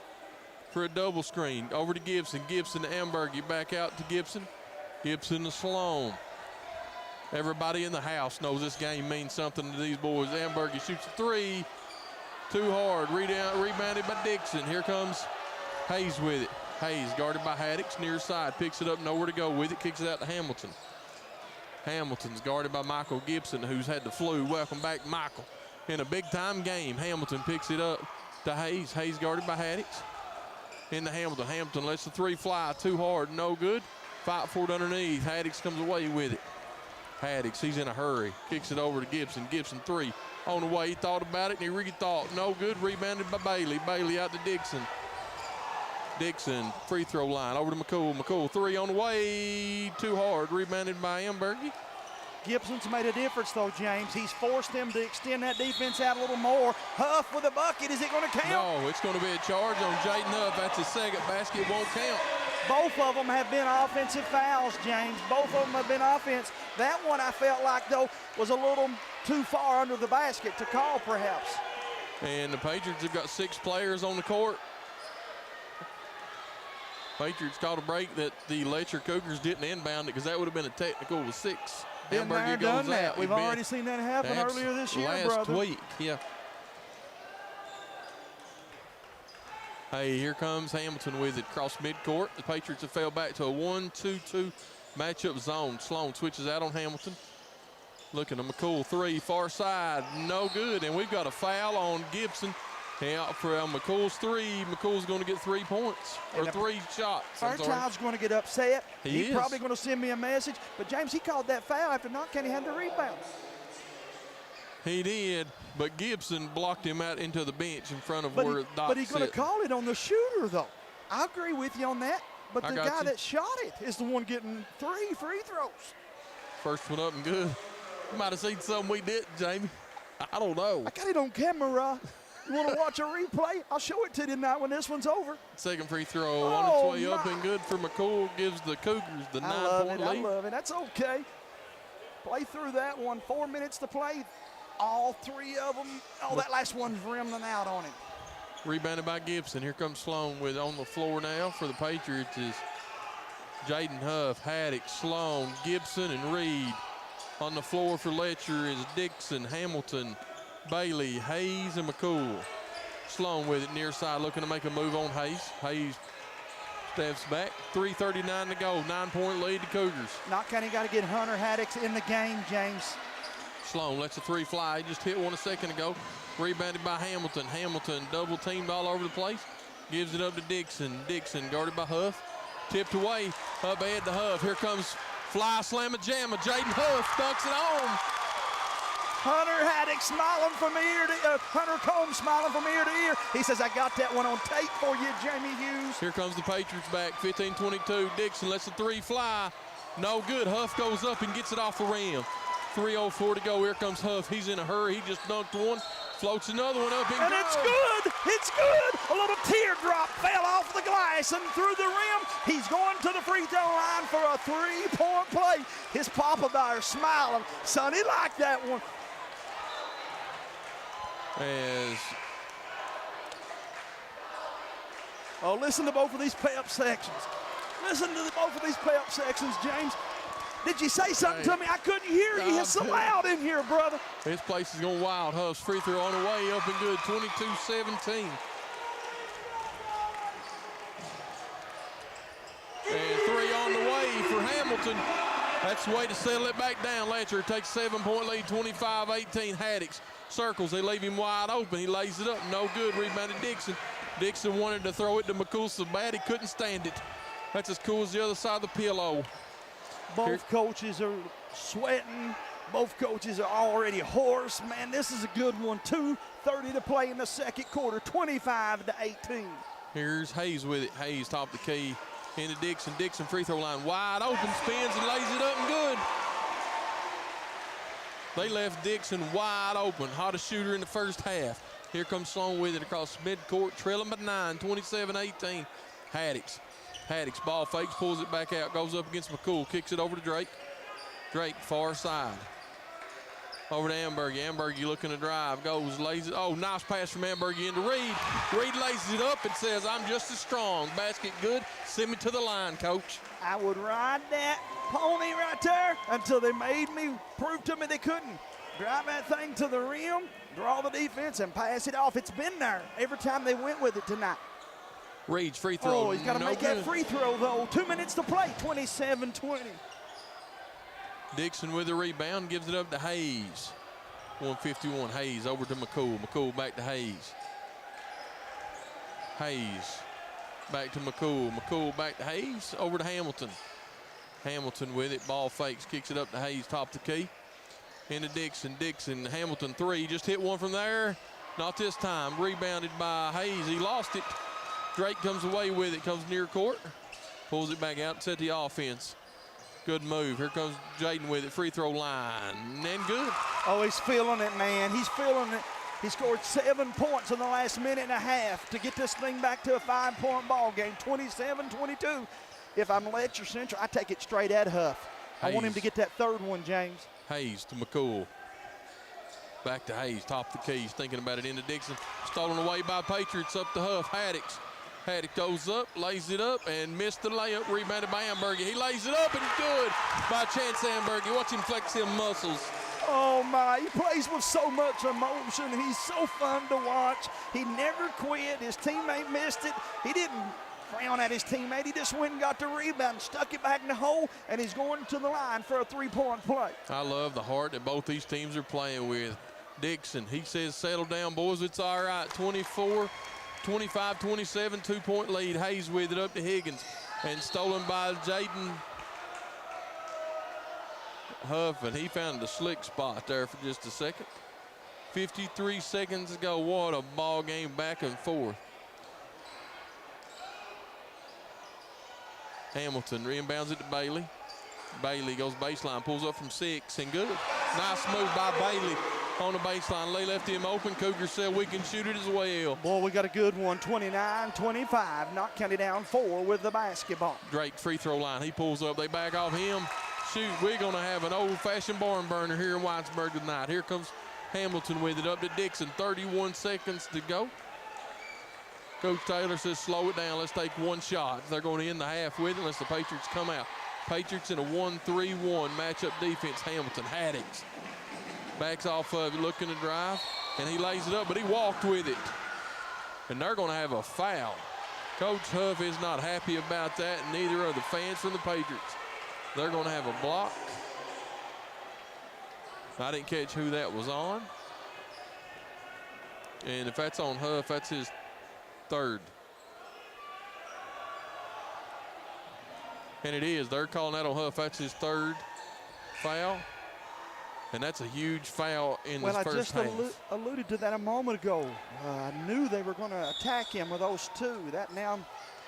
for a double screen. Over to Gibson. Gibson to Ambergy. Back out to Gibson. Gibson to Sloan. Everybody in the house knows this game means something to these boys. Ambergy shoots a 3. Too hard. Rebounded by Dixon. Here comes Hayes with it. Hayes guarded by Haddix, near side, picks it up, nowhere to go with it, kicks it out to Hamilton. Hamilton's guarded by Michael Gibson, who's had the flu. Welcome back, Michael. In a big-time game, Hamilton picks it up to Hayes. Hayes guarded by Haddix. Into Hamilton. Hamilton lets the 3 fly, too hard, no good. Fight for it underneath. Haddix comes away with it. Haddix, he's in a hurry, kicks it over to Gibson. Gibson 3 on the way. He thought about it, and he rethought. No good, rebounded by Bailey. Bailey out to Dixon. Dixon, free throw line, over to McCool. McCool 3 on the way, too hard, rebounded by Ambergy. Gibson's made a difference though, James. He's forced them to extend that defense out a little more. Huff with a bucket, is it gonna count? No, it's gonna be a charge on Jaden Huff. That's his second basket, won't count. Both of them have been offensive fouls, James. Both of them have been offense. That one I felt like though was a little too far under the basket to call perhaps. And the Patriots have got 6 players on the court. Patriots caught a break that the Letcher Cougars didn't inbound it because that would have been a technical with 6. Been there, done that. We've already seen that happen earlier this year, brother. Last week, yeah. Hey, here comes Hamilton with it across midcourt. The Patriots have fell back to a 1-2-2 matchup zone. Sloan switches out on Hamilton. Looking at McCool, 3, far side, no good. And we've got a foul on Gibson. Out for McCool's 3. McCool's going to get 3 points, or 3 shots. Fairchild's going to get upset. He's probably going to send me a message. But, James, he called that foul after Knott County had the rebound. He did, but Gibson blocked him out into the bench in front of where Doc But he's going to call it on the shooter, though. I agree with you on that. But the guy that shot it is the one getting 3 free throws. First one up and good. You might have seen something we didn't, Jamie. I don't know. I got it on camera. You want to watch a replay? I'll show it to you tonight when this one's over. Second free throw on its way up and good for McCool. Gives the Cougars the 9-point lead. I love it. That's okay. Play through that one. 4 minutes to play. All 3 of them. Oh, that last one's rimming out on him. Rebounded by Gibson. Here comes Sloan with on the floor now for the Patriots is Jaden Huff, Haddock, Sloan, Gibson, and Reed. On the floor for Letcher is Dixon, Hamilton, Bailey, Hayes, and McCool. Sloan with it near side, looking to make a move on Hayes. Hayes steps back. 3:39 to go. 9-point lead to Cougars. Knott County got to get Hunter Haddocks in the game, James. Sloan lets a 3 fly. He just hit one a second ago. Rebounded by Hamilton. Hamilton double teamed all over the place. Gives it up to Dixon. Dixon guarded by Huff. Tipped away. Up ahead to Huff. Here comes fly slammer jammer. Jaden Huff dunks it home. Hunter Haddock smiling from ear to Hunter Combs smiling from ear to ear. He says, I got that one on tape for you, Jamie Hughes. Here comes the Patriots back, 15-22. Dixon lets the 3 fly. No good. Huff goes up and gets it off the rim. 3:04 to go. Here comes Huff. He's in a hurry. He just dunked one. Floats another one up and it's good. It's good. A little teardrop fell off the glass and through the rim. He's going to the free throw line for a 3-point play. His papa there smiling. Sonny liked that one. Listen to both of these pay-up sections. Listen to both of these pay-up sections, James. Did you say something to me? I couldn't hear you. It's so loud in here, brother. This place is going wild. Huff's free throw on the way up and good. 22-17. And 3 on the way for Hamilton. That's the way to settle it back down. Letcher takes 7-point lead, 25-18. Haddocks circles. They leave him wide open. He lays it up. No good. Rebounded Dixon. Dixon wanted to throw it to McCool so bad he couldn't stand it. That's as cool as the other side of the pillow. Both coaches are sweating. Both coaches are already hoarse. Man, this is a good one. 2:30 to play in the second quarter, 25-18. Here's Hayes with it. Hayes top the key into Dixon. Dixon free throw line wide open, spins and lays it up and good. They left Dixon wide open. Hottest shooter in the first half. Here comes Sloan with it across midcourt, trailing by 9, 27-18. Haddocks ball fakes, pulls it back out, goes up against McCool, kicks it over to Drake. Drake far side. Over to Ambergy. Ambergy looking to drive, goes, lays it. Oh, nice pass from Ambergy into Reed. Reed lays it up and says, I'm just as strong. Basket good. Send me to the line, coach. I would ride that pony right there until they made me prove to me they couldn't. Drive that thing to the rim, draw the defense, and pass it off. It's been there every time they went with it tonight. Reed's free throw. Oh, he's got to make that free throw, though. 2 minutes to play, 27-20. Dixon with the rebound, gives it up to Hayes. 151, Hayes over to McCool. McCool back to Hayes. Hayes back to McCool. McCool back to Hayes, over to Hamilton. Hamilton with it, ball fakes, kicks it up to Hayes, top the key. Into Dixon. Dixon, Hamilton 3, just hit one from there. Not this time, rebounded by Hayes. He lost it. Drake comes away with it, comes near court, pulls it back out, set the offense. Good move. Here comes Jaden with it, free throw line, and good. Oh, he's feeling it, man. He's feeling it. He scored 7 points in the last minute and a half to get this thing back to a 5-point ball game, 27-22. If I'm Letcher Central, I take it straight at Huff. I want him to get that third one, James. Hayes to McCool. Back to Hayes, top the keys, thinking about it into Dixon. Stolen away by Patriots, up to Huff. Haddocks Haddock goes up, lays it up, and missed the layup. Rebounded by Ambergy. He lays it up, and good by Chance Ambergy. Watch him flex him muscles. Oh my, he plays with so much emotion. He's so fun to watch. He never quit. His teammate missed it. He didn't frown at his teammate. He just went and got the rebound, stuck it back in the hole, and he's going to the line for a three-point play. I love the heart that both these teams are playing with. Dixon, he says, settle down, boys. It's all right. 24, 25, 27, 2-point lead. Hayes with it up to Higgins, and stolen by Jaden Huff, and he found the slick spot there for just a second. 53 seconds ago. What a ball game, back and forth. Hamilton inbounds it to Bailey. Bailey goes baseline, pulls up from 6, and good. Nice move by Bailey on the baseline. They left him open. Cougars said we can shoot it as well. Boy, we got a good one. 29-25. Knott County down 4 with the basketball. Drake free throw line. He pulls up. They back off him. Shoot, we're going to have an old-fashioned barn burner here in Whitesburg tonight. Here comes Hamilton with it up to Dixon. 31 seconds to go. Coach Taylor says slow it down. Let's take one shot. They're going to end the half with it unless the Patriots come out. Patriots in a 1-3-1 matchup defense. Hamilton, Haddix backs off of it, looking to drive, and he lays it up, but he walked with it. And they're going to have a foul. Coach Huff is not happy about that, and neither are the fans from the Patriots. They're going to have a block. I didn't catch who that was on. And if that's on Huff, that's his third. And it is. They're calling that on Huff. That's his third foul. And that's a huge foul in this first half. Well, I just alluded to that a moment ago. I knew they were going to attack him with those two. That now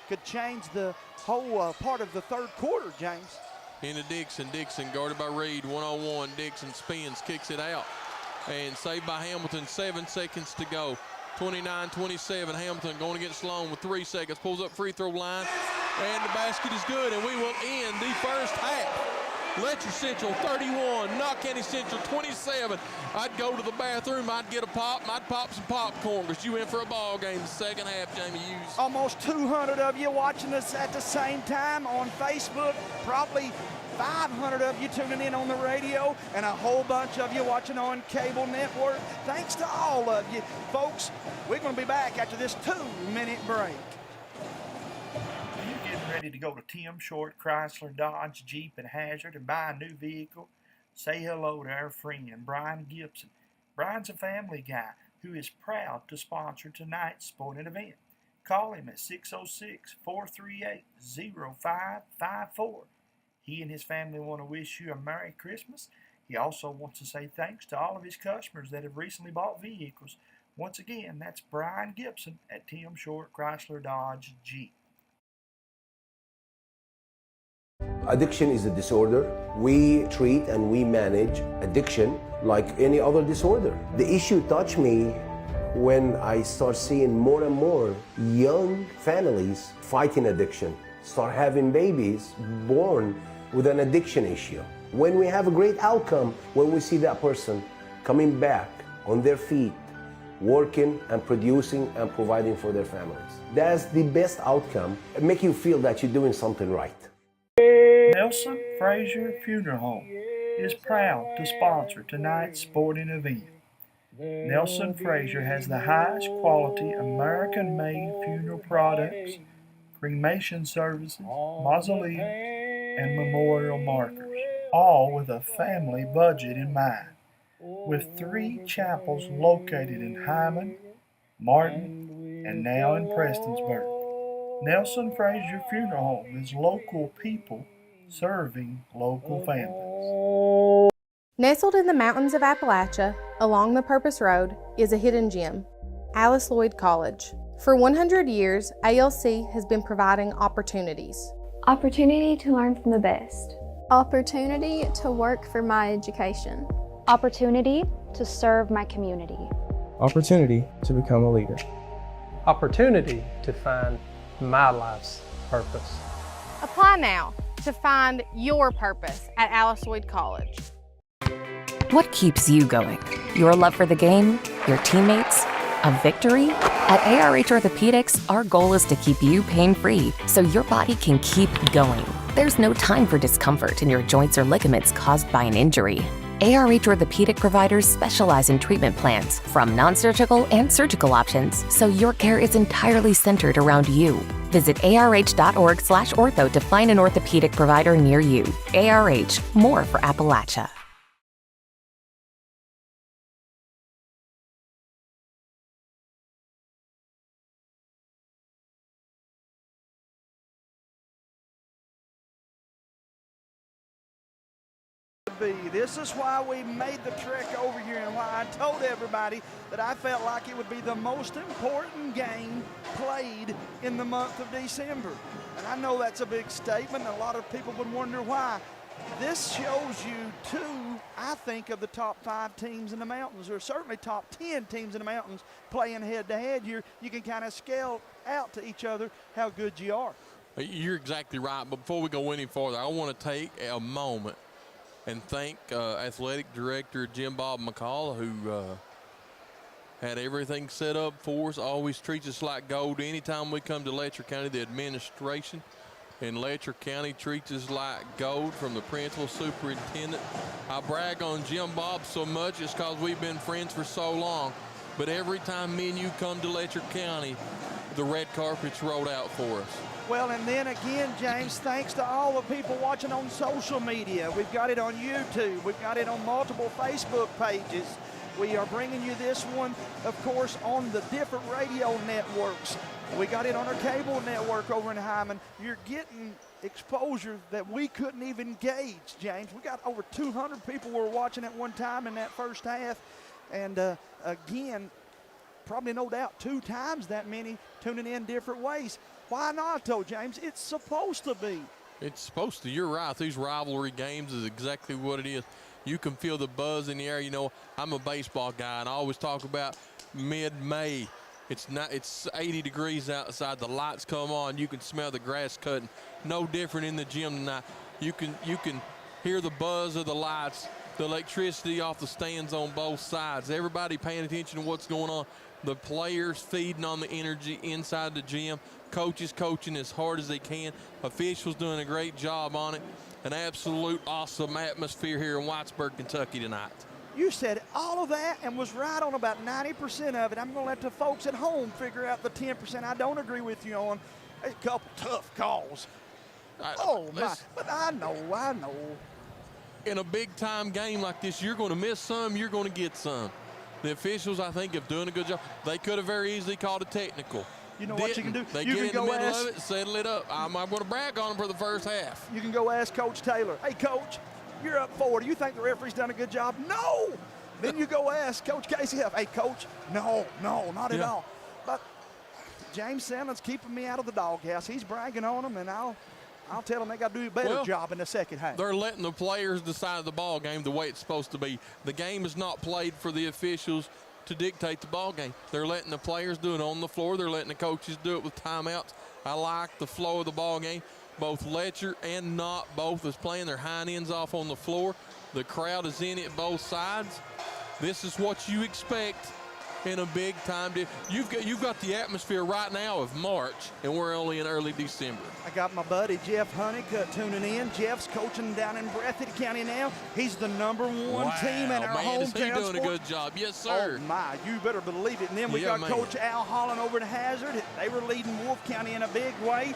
could change the whole part of the third quarter, James. Into Dixon. Dixon guarded by Reed. One-on-one. Dixon spins, kicks it out. And saved by Hamilton. 7 seconds to go. 29-27. Hamilton going against Sloan with 3 seconds. Pulls up free throw line. And the basket is good. And we will end the first half. Letcher Central 31, Knott County Central 27. I'd go to the bathroom, I'd get a pop, I'd pop some popcorn because you in for a ball game the second half, Jamie Hughes. Almost 200 of you watching us at the same time on Facebook. Probably 500 of you tuning in on the radio, and a whole bunch of you watching on cable network. Thanks to all of you. Folks, we're going to be back after this 2-minute break. Ready to go to Tim Short Chrysler Dodge Jeep and Hazard and buy a new vehicle? Say hello to our friend Brian Gibson. Brian's a family guy who is proud to sponsor tonight's sporting event. Call him at 606-438-0554. He and his family want to wish you a Merry Christmas. He also wants to say thanks to all of his customers that have recently bought vehicles. Once again, that's Brian Gibson at Tim Short Chrysler Dodge Jeep. Addiction is a disorder. We treat and we manage addiction like any other disorder. The issue touched me when I start seeing more and more young families fighting addiction, start having babies born with an addiction issue. When we have a great outcome, when we see that person coming back on their feet, working and producing and providing for their families. That's the best outcome. It makes you feel that you're doing something right. Nelson Frazier Funeral Home is proud to sponsor tonight's sporting event. Nelson Frazier has the highest quality American-made funeral products, cremation services, mausoleums, and memorial markers, all with a family budget in mind. With 3 chapels located in Hyman, Martin, and now in Prestonsburg. Nelson Frazier Funeral Home is local people serving local families. Nestled in the mountains of Appalachia, along the Purpose Road, is a hidden gem, Alice Lloyd College. For 100 years, ALC has been providing opportunities. Opportunity to learn from the best. Opportunity to work for my education. Opportunity to serve my community. Opportunity to become a leader. Opportunity to find my life's purpose. Apply now to find your purpose at Alice Lloyd College. What keeps you going? Your love for the game? Your teammates? A victory? At ARH Orthopedics, our goal is to keep you pain-free so your body can keep going. There's no time for discomfort in your joints or ligaments caused by an injury. ARH Orthopedic providers specialize in treatment plans, from non-surgical and surgical options, so your care is entirely centered around you. Visit arh.org/ortho to find an orthopedic provider near you. ARH, more for Appalachia. This is why we made the trek over here and why I told everybody that I felt like it would be the most important game played in the month of December. And I know that's a big statement, and a lot of people would wonder why. This shows you two, I think, of the top 5 teams in the mountains, or certainly top 10 teams in the mountains playing head-to-head. You can kind of scale out to each other how good you are. You're exactly right. But before we go any farther, I want to take a moment and thank Athletic Director Jim Bob McCall, who had everything set up for us, always treats us like gold. Anytime we come to Letcher County, the administration in Letcher County treats us like gold, from the principal, superintendent. I brag on Jim Bob so much it's because we've been friends for so long. But every time me and you come to Letcher County, the red carpet's rolled out for us. Well, and then again, James, thanks to all the people watching on social media. We've got it on YouTube. We've got it on multiple Facebook pages. We are bringing you this one, of course, on the different radio networks. We got it on our cable network over in Hyman. You're getting exposure that we couldn't even gauge, James. We got over 200 people were watching at one time in that first half. And again, probably no doubt 2 times that many tuning in different ways. Why not, though, James? It's supposed to be. It's supposed to. You're right. These rivalry games is exactly what it is. You can feel the buzz in the air. You know, I'm a baseball guy, and I always talk about mid-May. It's 80 degrees outside. The lights come on. You can smell the grass cutting. No different in the gym tonight. You can hear the buzz of the lights, the electricity off the stands on both sides. Everybody paying attention to what's going on. The players feeding on the energy inside the gym. Coaches coaching as hard as they can. Officials doing a great job on it. An absolute awesome atmosphere here in Whitesburg, Kentucky tonight. You said all of that and was right on about 90% of it. I'm going to let the folks at home figure out the 10% I don't agree with you on. A couple tough calls. But I know. In a big-time game like this, you're going to miss some, you're going to get some. The officials, I think, have done a good job. They could have very easily called a technical. You know what you can do? They you get can in the go middle of it, settle it up. I'm going to brag on them for the first half. You can go ask Coach Taylor, hey, Coach, you're up 4. Do you think the referee's done a good job? No! Then you go ask Coach Casey, hey, Coach, no, not at all. But James Sandlin's keeping me out of the doghouse. He's bragging on them, and I'll tell them they got to do a better job in the second half. They're letting the players decide the ball game the way it's supposed to be. The game is not played for the officials to dictate the ball game. They're letting the players do it on the floor. They're letting the coaches do it with timeouts. I like the flow of the ball game. Both Letcher and Knott both is playing their hind ends off on the floor. The crowd is in it both sides. This is what you expect in a big time. You've got the atmosphere right now of March, and we're only in early December. I got my buddy Jeff Honeycutt tuning in. Jeff's coaching down in Breathitt County now. He's the #1 team in our hometown. Is he doing a good job? Yes, sir. Oh my, you better believe it. And then we got Coach Al Holland over in Hazard. They were leading Wolf County in a big way.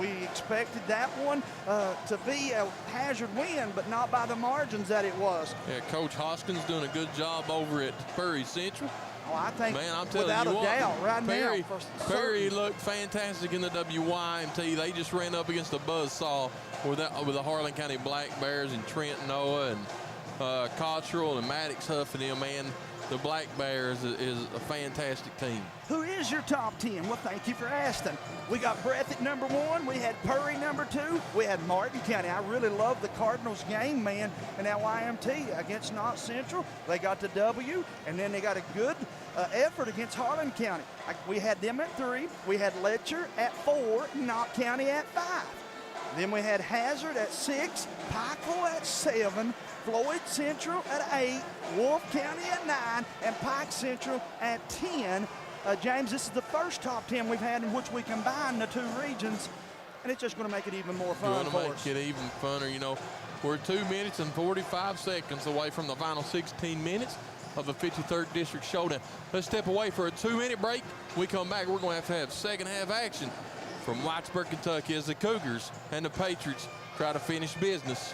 We expected that one to be a Hazard win, but not by the margins that it was. Yeah, Coach Hoskins doing a good job over at Perry Central. Oh, I think, man, I'm telling without you a what, doubt, right Perry, now. Perry looked fantastic in the WYMT. They just ran up against a buzzsaw with the Harlan County Black Bears and Trent Noah and Cottrell and Maddox Huff and them, man. The Black Bears is a fantastic team. Who is your top 10? Well, thank you for asking. We got Breathitt #1. We had Perry #2. We had Martin County. I really love the Cardinals game, man, in that YMT against Knott Central. They got the W, and then they got a good effort against Harlan County. We had them at 3. We had Letcher at 4, Knott County at 5. Then we had Hazard at 6, Pikeville at 7, Floyd Central at 8, Wolf County at 9, and Pike Central at 10. James, this is the first top 10 we've had in which we combine the two regions, and it's just going to make it even more fun for us. Going to make it even funner. You know, we're 2 minutes and 45 seconds away from the final 16 minutes of the 53rd District Showdown. Let's step away for a 2-minute break. We come back, we're going to have second half action from Whitesburg, Kentucky, as the Cougars and the Patriots try to finish business.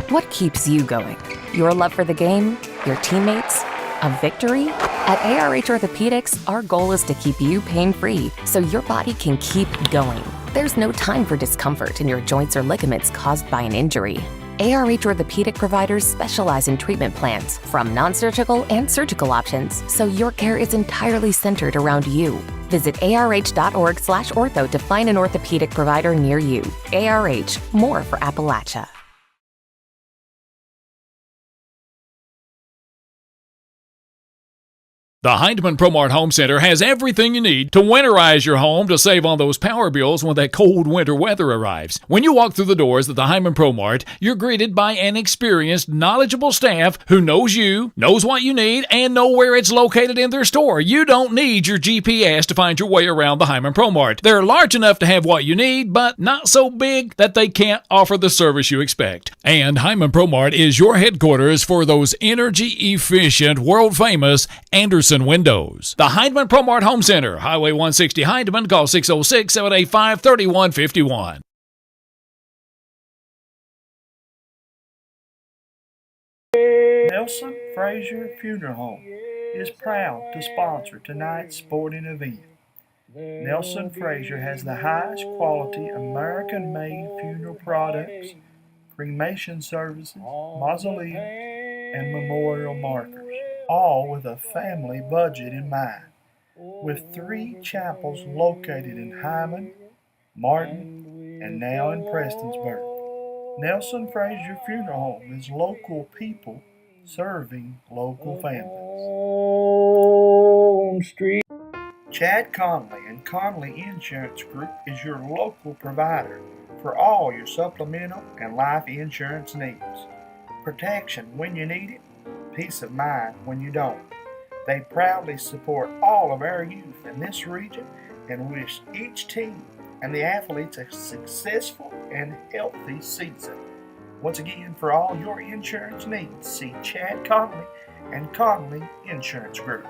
What keeps you going? Your love for the game? Your teammates? A victory? At ARH Orthopedics, our goal is to keep you pain-free so your body can keep going. There's no time for discomfort in your joints or ligaments caused by an injury. ARH Orthopedic providers specialize in treatment plans, from non-surgical and surgical options, so your care is entirely centered around you. Visit arh.org/ortho to find an orthopedic provider near you. ARH, more for Appalachia. The Hindman ProMart Home Center has everything you need to winterize your home to save on those power bills when that cold winter weather arrives. When you walk through the doors at the Hindman ProMart, you're greeted by an experienced, knowledgeable staff who knows you, knows what you need, and know where it's located in their store. You don't need your GPS to find your way around the Hindman ProMart. They're large enough to have what you need, but not so big that they can't offer the service you expect. And Hindman ProMart is your headquarters for those energy-efficient, world-famous Anderson windows. The Hindman ProMart Home Center, Highway 160 Hindman. Call 606-785-3151. Nelson Frazier Funeral Home is proud to sponsor tonight's sporting event. Nelson Frazier has the highest quality American-made funeral products, cremation services, mausoleums, and memorial markers, all with a family budget in mind. With 3 chapels located in Hyman, Martin, and now in Prestonsburg, Nelson Frazier Funeral Home is local people serving local families. Street. Chad Conley and Conley Insurance Group is your local provider for all your supplemental and life insurance needs. Protection when you need it, peace of mind when you don't. They proudly support all of our youth in this region and wish each team and the athletes a successful and healthy season. Once again, for all your insurance needs, see Chad Conley and Conley Insurance Group.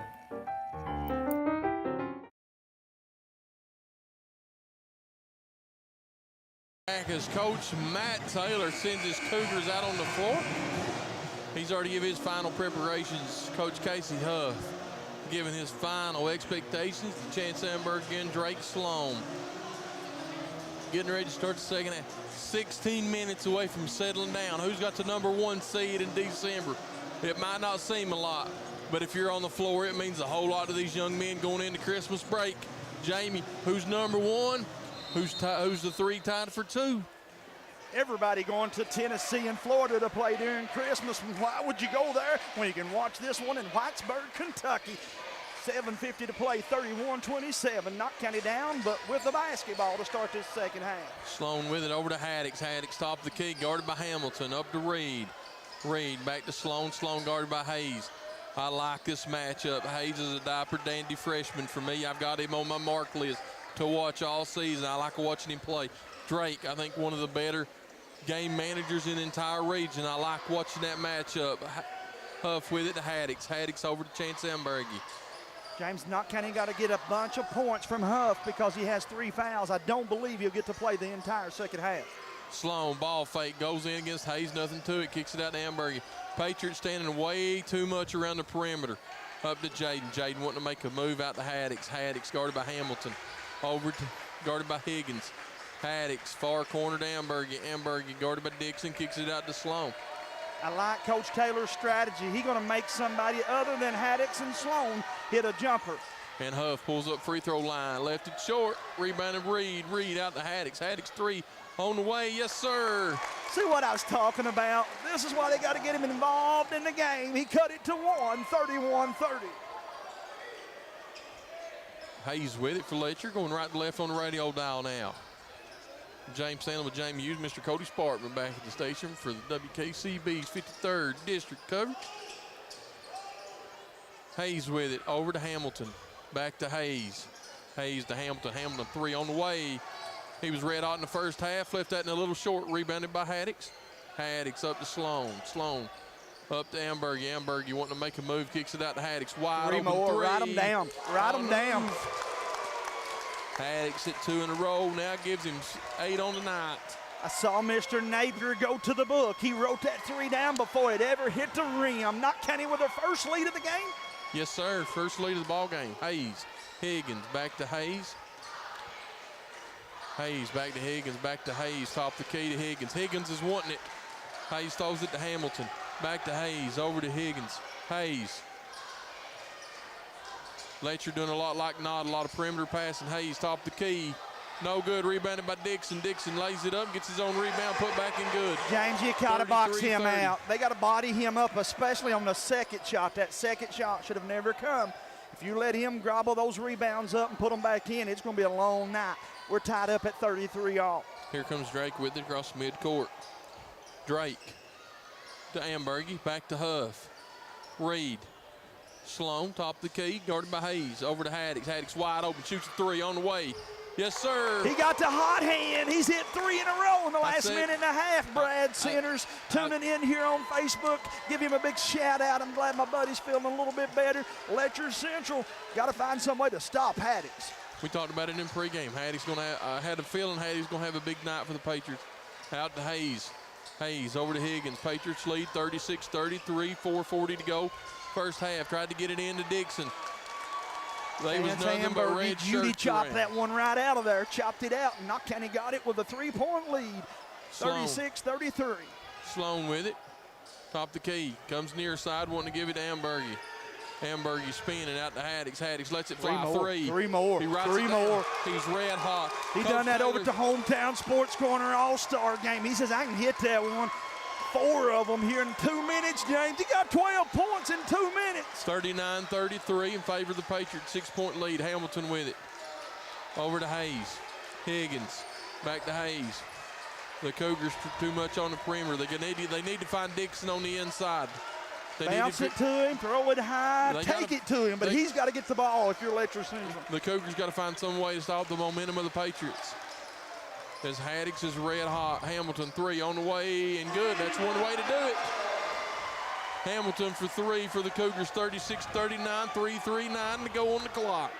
Back as Coach Matt Taylor sends his Cougars out on the floor. He's already given his final preparations. Coach Casey Huff giving his final expectations to Chance Amberg and Drake Sloan. Getting ready to start the second half. 16 minutes away from settling down. Who's got the #1 seed in December? It might not seem a lot, but if you're on the floor, it means a whole lot to these young men going into Christmas break. Jamie, who's #1? Who's the 3 tied for 2? Everybody going to Tennessee and Florida to play during Christmas. Why would you go there when you can watch this one in Whitesburg, Kentucky? 7:50 to play, 31-27. Knott County down, but with the basketball to start this second half. Sloan with it over to Haddix. Haddix top of the key, guarded by Hamilton. Up to Reed. Reed back to Sloan. Sloan guarded by Hayes. I like this matchup. Hayes is a diaper dandy freshman for me. I've got him on my mark list to watch all season. I like watching him play. Drake, I think one of the better game managers in the entire region. I like watching that matchup. Huff with it to Haddix. Haddix over to Chance Ambergy. James, Knott County got to get a bunch of points from Huff because he has 3 fouls. I don't believe he'll get to play the entire second half. Sloan, ball fake, goes in against Hayes, nothing to it, kicks it out to Ambergy. Patriots standing way too much around the perimeter. Up to Jaden. Jaden wanting to make a move out to Haddix. Haddix guarded by Hamilton. Over to guarded by Higgins. Haddix, far corner to Ambergy. Ambergy guarded by Dixon, kicks it out to Sloan. I like Coach Taylor's strategy. He's going to make somebody other than Haddix and Sloan hit a jumper. And Huff pulls up free throw line. Left it short. Rebounded Reed. Reed out to Haddix. Haddix 3 on the way. Yes, sir. See what I was talking about? This is why they got to get him involved in the game. He cut it to 1, 31-30. Hayes with it for Letcher. Going right to left on the radio dial now. James Sandlin with Jamie Hughes, Mr. Cody Sparkman back at the station for the WKCB's 53rd District coverage. Hayes with it over to Hamilton. Back to Hayes. Hayes to Hamilton. Hamilton 3 on the way. He was red hot in the first half. Left that in a little short. Rebounded by Haddix. Haddix up to Sloan. Sloan up to Ambergy. Ambergy wanting to make a move. Kicks it out to Haddix. Wide Three open more. three. Write them down. Write them down. Haddix at 2 in a row. Now gives him 8 on the night. I saw Mr. Napier go to the book. He wrote that 3 down before it ever hit the rim. Knott County with their first lead of the game. Yes, sir. First lead of the ball game. Hayes. Higgins back to Hayes. Hayes back to Higgins. Back to Hayes. Top the key to Higgins. Higgins is wanting it. Hayes throws it to Hamilton. Back to Hayes. Over to Higgins. Hayes. Letcher doing a lot like Knott. A lot of perimeter passing. Hayes top the key. No good. Rebounded by Dixon. Dixon lays it up, gets his own rebound, put back in good. James, you got to box him out. They got to body him up, especially on the second shot. That second shot should have never come. If you let him gobble those rebounds up and put them back in, it's going to be a long night. We're tied up at 33 all. Here comes Drake with it across midcourt. Drake to Ambergy, back to Huff. Reed. Sloan, top of the key, guarded by Hayes. Over to Haddix. Haddix wide open, shoots a 3 on the way. Yes, sir. He got the hot hand. He's hit 3 in a row in the last minute and a half. Brad Centers tuning in here on Facebook. Give him a big shout out. I'm glad my buddy's feeling a little bit better. Letcher Central got to find some way to stop Haddix. We talked about it in pregame. Haddix going to had a feeling Haddix going to have a big night for the Patriots. Out to Hayes. Hayes over to Higgins. Patriots lead 36-33, 4:40 to go. First half. Tried to get it into Dixon. They was nothing but red Judy shirts chopped around. that one right out of there. Chopped it out. And Knott County got it with a 3-point lead. 36-33. Sloan with it. Top the key. Comes near side, wanting to give it to Ambergy. Ambergy spinning out to Haddix. Haddix lets it fly. 3 more. He writes 3 it down. more. He's red hot. He Coach done that Taylor. over to Hometown Sports Corner All-Star game. He says, I can hit that one. 4 of them here in 2 minutes, James. He got 12 points in 2 minutes. 39-33 in favor of the Patriots. 6-point lead. Hamilton with it. Over to Hayes. Higgins. Back to Hayes. The Cougars too much on the perimeter. They need to find Dixon on the inside. Bounce it to him, throw it high, take it to him, but he's got to get the ball if you're Letcher Central. The Cougars got to find some way to stop the momentum of the Patriots. As Haddix is red hot. Hamilton 3 on the way and good. That's one way to do it. Hamilton for 3 for the Cougars. 36-39, 3:39 to go on the clock.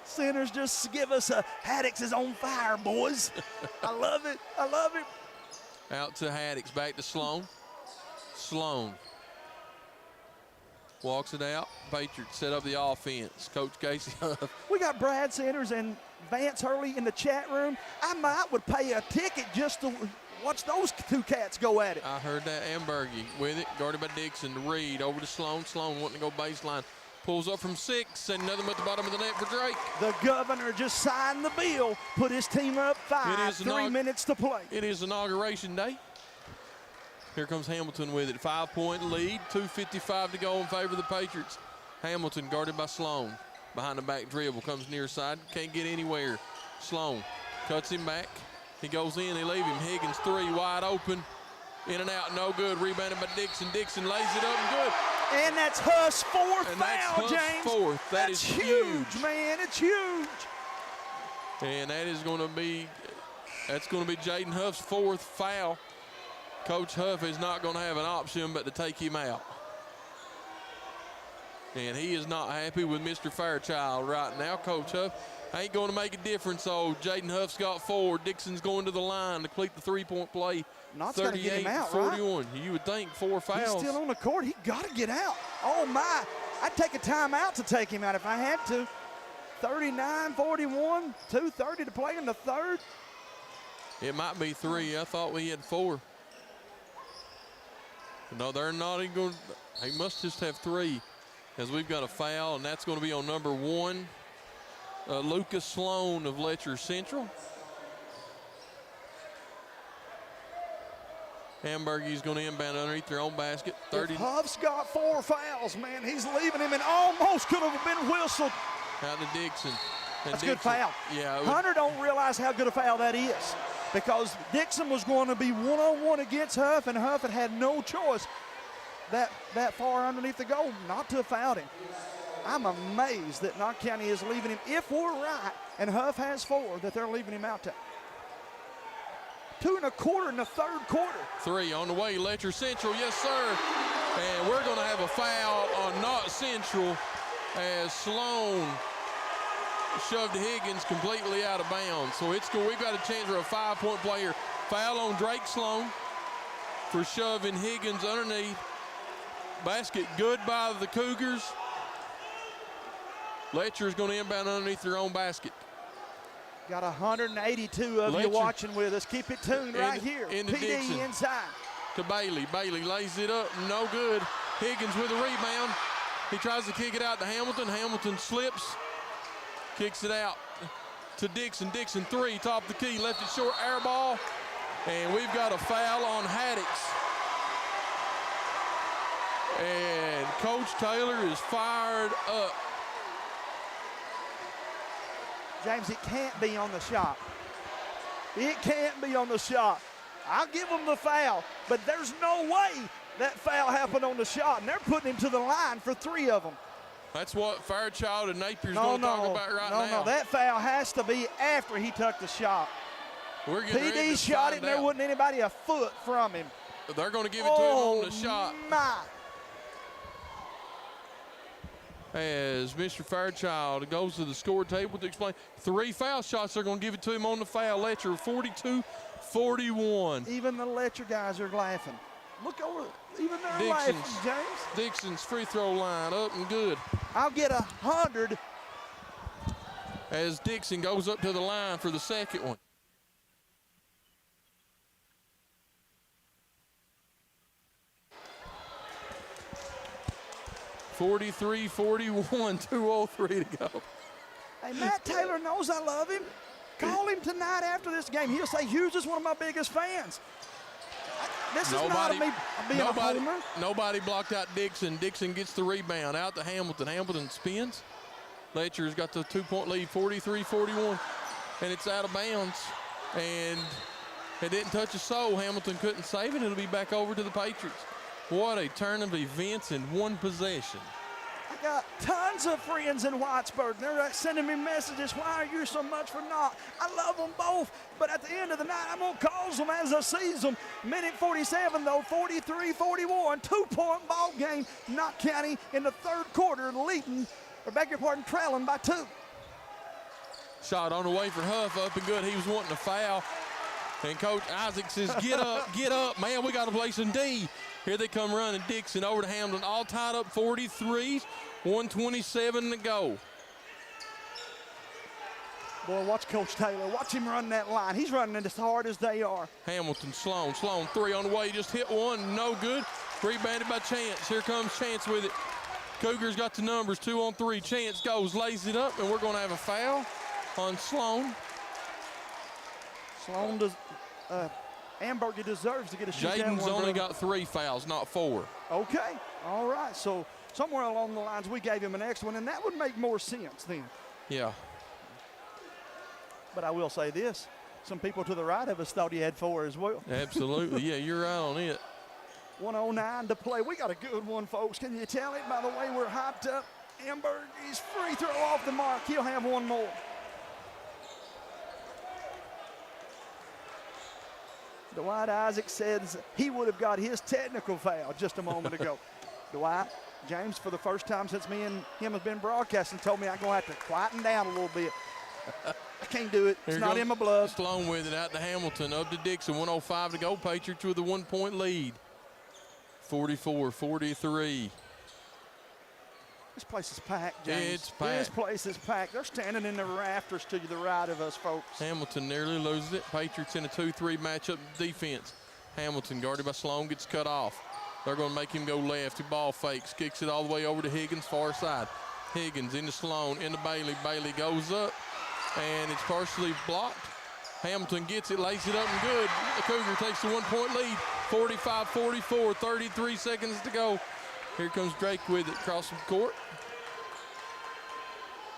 Centers just give us a Haddix is on fire, boys. I love it. I love it. Out to Haddix. Back to Sloan. Sloan walks it out. Patriots set up the offense. Coach Casey Huff. We got Brad Centers and Vance Hurley in the chat room. I would pay a ticket just to watch those 2 cats go at it. I heard that. Ambergy with it, guarded by Dixon. To Reed, over to Sloan. Sloan wanting to go baseline. Pulls up from 6, and nothing but the bottom of the net for Drake. The governor just signed the bill, put his team up 5, 3 minutes to play. It is Inauguration Day. Here comes Hamilton with it. 5-point lead, 2:55 to go in favor of the Patriots. Hamilton guarded by Sloan. Behind the back dribble, comes near side, can't get anywhere. Sloan cuts him back. He goes in, they leave him. Higgins 3 wide open. In and out, no good. Rebounded by Dixon. Dixon lays it up and good. And that's Huff's 4th And that's foul, Huff's James. 4th. That's huge, man. It's huge. And that's going to be Jaden Huff's 4th foul. Coach Huff is not going to have an option but to take him out. And he is not happy with Mr. Fairchild right now. Coach Huff ain't going to make a difference. So Jaden Huff's got 4. Dixon's going to the line to complete the 3-point play. Knott's got to get him out, 38-41. right? You would think 4 fouls. He's still on the court. He got to get out. Oh, my. I'd take a timeout to take him out if I had to. 39-41, 2:30 to play in the 3rd. It might be 3. I thought we had 4. No, they're not even going to. He must just have 3 as we've got a foul, and that's going to be on number 1, Lucas Sloan of Letcher Central. Hamburgie's going to inbound underneath their own basket. 30. If Huff's got 4 fouls, man. He's leaving him and almost could have been whistled. Out to Dixon. And That's a good foul. Yeah. Hunter don't realize how good a foul that is because Dixon was going to be one-on-one against Huff, and Huff had no choice that far underneath the goal not to have fouled him. I'm amazed that Knott County is leaving him, if we're right, and Huff has 4, that they're leaving him out to 2 1/4 in the third quarter. 3 on the way, Letcher Central, yes sir. And we're gonna have a foul on Knott Central as Sloan shoved Higgins completely out of bounds. So we've got a chance for a 5-point player. Foul on Drake Sloan for shoving Higgins underneath. Basket good by the Cougars. Letcher's going to inbound underneath their own basket. Got 182 of you watching with us. Keep it tuned right here. Into PD Dixon. inside. To Bailey. Bailey lays it up. No good. Higgins with a rebound. He tries to kick it out to Hamilton. Hamilton slips. Kicks it out to Dixon. Dixon 3, top of the key. Left it short. Air ball. And we've got a foul on Haddix. And Coach Taylor is fired up. James, it can't be on the shot. It can't be on the shot. I'll give them the foul, but there's no way that foul happened on the shot, and they're putting him to the line for 3 of them. That's what Fairchild and Napier's going to talk about right now. No, that foul has to be after he took the shot. PD shot it, and there wasn't anybody a foot from him. They're going to give it to him on the shot. My. As Mr. Fairchild goes to the score table to explain 3 foul shots, they're going to give it to him on the foul. Letcher 42-41. Even the Letcher guys are laughing. Look over, even they're laughing, James. Dixon's free throw line up and good. I'll get 100. As Dixon goes up to the line for the second one. (43-41), 2:03 to go. Hey, Matt Taylor knows I love him. Call him tonight after this game. He'll say Hughes is one of my biggest fans. This is not me being a homer. Nobody blocked out Dixon. Dixon gets the rebound out to Hamilton. Hamilton spins. Letcher's got the 2-point lead, 43-41, and it's out of bounds. And it didn't touch a soul. Hamilton couldn't save it. It'll be back over to the Patriots. What a turn of events in one possession. I got tons of friends in Whitesburg. They're sending me messages. Why are you so much for Knott? I love them both, but at the end of the night, I'm going to call them as I see them. Minute 47, though, 43-41, 2-point ball game. Knott County in the third quarter leading, or beg your pardon, trailing by 2. Shot on the way for Huff, up and good. He was wanting to foul. And Coach Isaac says, get up, man, we got to play some D. Here they come running. Dixon over to Hamilton, all tied up 43, 127 to go. Boy, watch Coach Taylor. Watch him run that line. He's running it as hard as they are. Hamilton, Sloan 3 on the way, just hit one, no good. Rebounded by Chance. Here comes Chance with it. Cougars got the numbers, 2 on 3. Chance goes, lays it up, and we're going to have a foul on Sloan. Sloan does. Amberger deserves to get a shoot. Jaden's only got 3 fouls, not 4. Okay, all right. So somewhere along the lines, we gave him an extra one, and that would make more sense then. Yeah. But I will say this: some people to the right of us thought he had 4 as well. Absolutely, yeah, you're right on it. 1:09 to play. We got a good one, folks. Can you tell it by the way we're hyped up? Amberger's free throw off the mark. He'll have one more. Dwight Isaac says he would have got his technical foul just a moment ago. Dwight, James, for the first time since me and him have been broadcasting, told me I'm going to have to quieten down a little bit. I can't do it. It's not in my blood. Sloan with it out to Hamilton, up to Dixon, 1:05 to go. Patriots with a 1-point lead. 44-43. This place is packed, James. It's packed. This place is packed. They're standing in the rafters to the right of us, folks. Hamilton nearly loses it. Patriots in a 2-3 matchup defense. Hamilton, guarded by Sloan, gets cut off. They're going to make him go left. He ball fakes, kicks it all the way over to Higgins, far side. Higgins into Sloan, into Bailey. Bailey goes up, and it's partially blocked. Hamilton gets it, lays it up, and good. The Cougar takes the 1-point lead, 45-44, 33 seconds to go. Here comes Drake with it, across the court.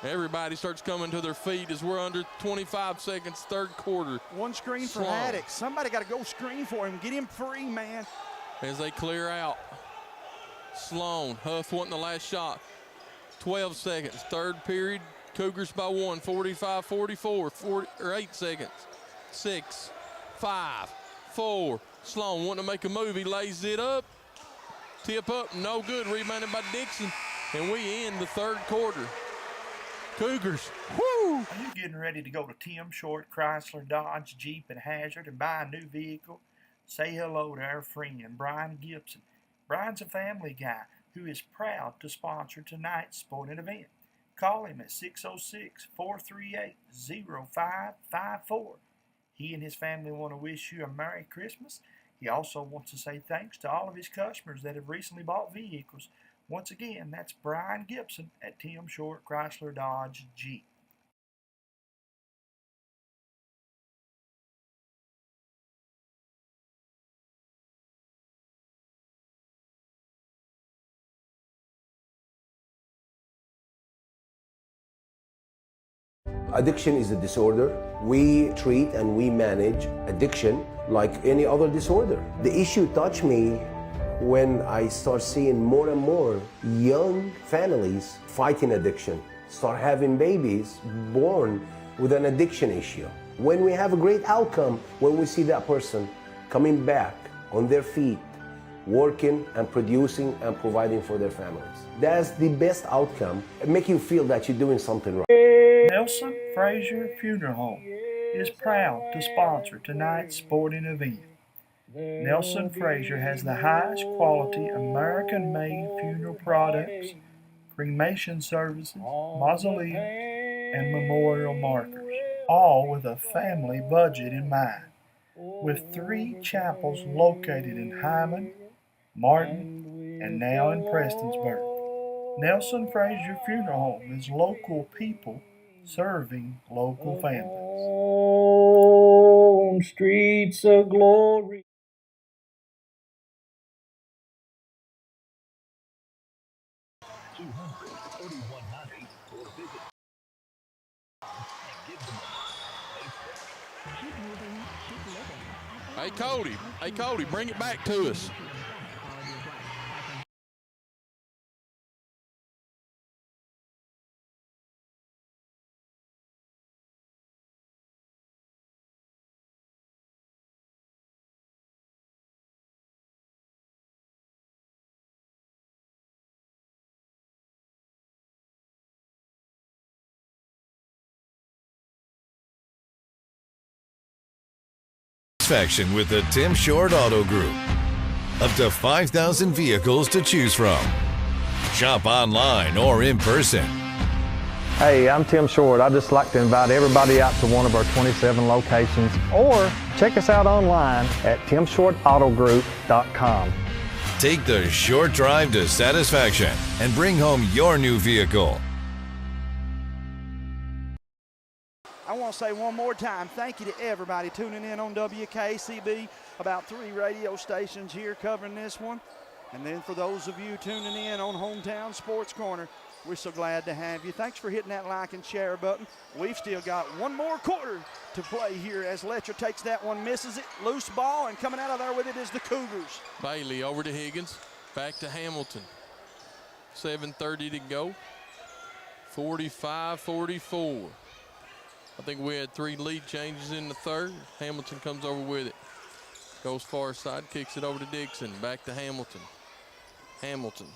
Everybody starts coming to their feet as we're under 25 seconds, third quarter. One screen for Haddix. Somebody got to go screen for him. Get him free, man. As they clear out. Sloan, Huff wanting the last shot. 12 seconds. Third period, Cougars by 1, 45-44, 8 seconds. 6, 5, 4. Sloan wanting to make a move. He lays it up. Tip up, no good. Rebounded by Dixon. And we end the third quarter. Cougars, whoo! Are you getting ready to go to Tim Short Chrysler Dodge Jeep and Hazard and buy a new vehicle? Say hello to our friend Brian Gibson. Brian's a family guy who is proud to sponsor tonight's sporting event. Call him at 606-438-0554. He and his family want to wish you a Merry Christmas. He also wants to say thanks to all of his customers that have recently bought vehicles. Once again, that's Brian Gibson at Tim Short Chrysler Dodge Jeep. Addiction is a disorder. We treat and we manage addiction like any other disorder. The issue touched me when I start seeing more and more young families fighting addiction, start having babies born with an addiction issue. When we have a great outcome, when we see that person coming back on their feet, working and producing and providing for their families. That's the best outcome. It makes you feel that you're doing something right. Nelson Frazier Funeral Home is proud to sponsor tonight's sporting event. Nelson Frazier has the highest quality American-made funeral products, cremation services, mausoleums, and memorial markers, all with a family budget in mind. With 3 chapels located in Hyman, Martin, and now in Prestonsburg, Nelson Frazier Funeral Home is local people serving local families. On streets of glory. Hey Cody, bring it back to us. Satisfaction with the Tim Short Auto Group. Up to 5,000 vehicles to choose from. Shop online or in person. Hey, I'm Tim Short. I'd just like to invite everybody out to one of our 27 locations, or check us out online at timshortautogroup.com. Take the short drive to satisfaction and bring home your new vehicle. I want to say one more time, thank you to everybody tuning in on WKCB, about 3 radio stations here covering this one. And then for those of you tuning in on Hometown Sports Corner, we're so glad to have you. Thanks for hitting that like and share button. We've still got one more quarter to play here as Letcher takes that one, misses it, loose ball, and coming out of there with it is the Cougars. Bailey over to Higgins, back to Hamilton. 7:30 to go, 45-44. I think we had 3 lead changes in the third. Hamilton comes over with it. Goes far side, kicks it over to Dixon. Back to Hamilton. Hamilton.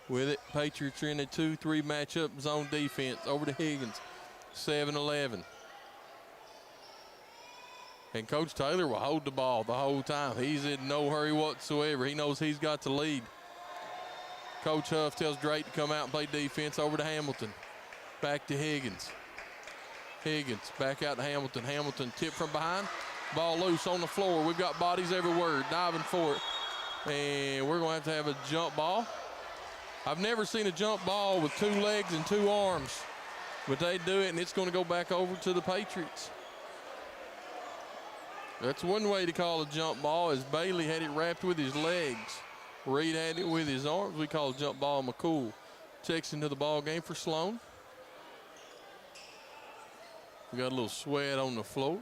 With it, Patriots are in a 2-3 matchup zone defense. Over to Higgins. 7-11. And Coach Taylor will hold the ball the whole time. He's in no hurry whatsoever. He knows he's got the lead. Coach Huff tells Drake to come out and play defense. Over to Hamilton. Back to Higgins. Higgins back out to Hamilton. Hamilton tip from behind. Ball loose on the floor. We've got bodies everywhere diving for it. And we're going to have a jump ball. I've never seen a jump ball with 2 legs and 2 arms. But they do it, and it's going to go back over to the Patriots. That's one way to call a jump ball, as Bailey had it wrapped with his legs. Reed had it with his arms. We call a jump ball McCool. Checks into the ball game for Sloan. We got a little sweat on the floor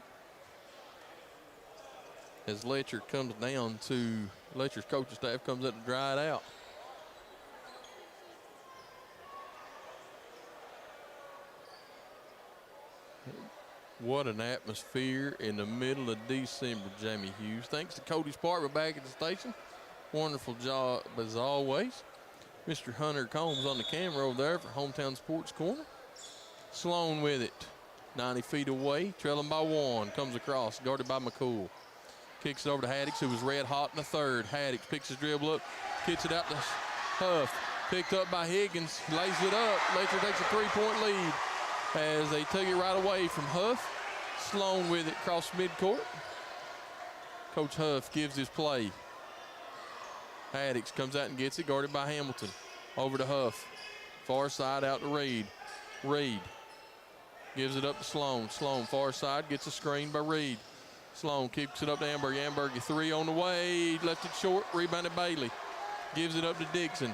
as Letcher comes down to Letcher's coaching staff, comes up to dry it out. What an atmosphere in the middle of December, Jamie Hughes. Thanks to Cody's Park, we're back at the station. Wonderful job as always. Mr. Hunter Combs on the camera over there for Hometown Sports Corner. Sloan with it. 90 feet away, trailing by 1. Comes across, guarded by McCool. Kicks it over to Haddix, who was red hot in the third. Haddix picks his dribble up, kicks it out to Huff. Picked up by Higgins, lays it up. Letcher takes a 3-point lead as they took it right away from Huff. Sloan with it across midcourt. Coach Huff gives his play. Haddix comes out and gets it, guarded by Hamilton. Over to Huff. Far side out to Reed. Reed gives it up to Sloan. Sloan, far side, gets a screen by Reed. Sloan kicks it up to Amberg. Amberg, 3 on the way. Left it short, rebounded Bailey. Gives it up to Dixon.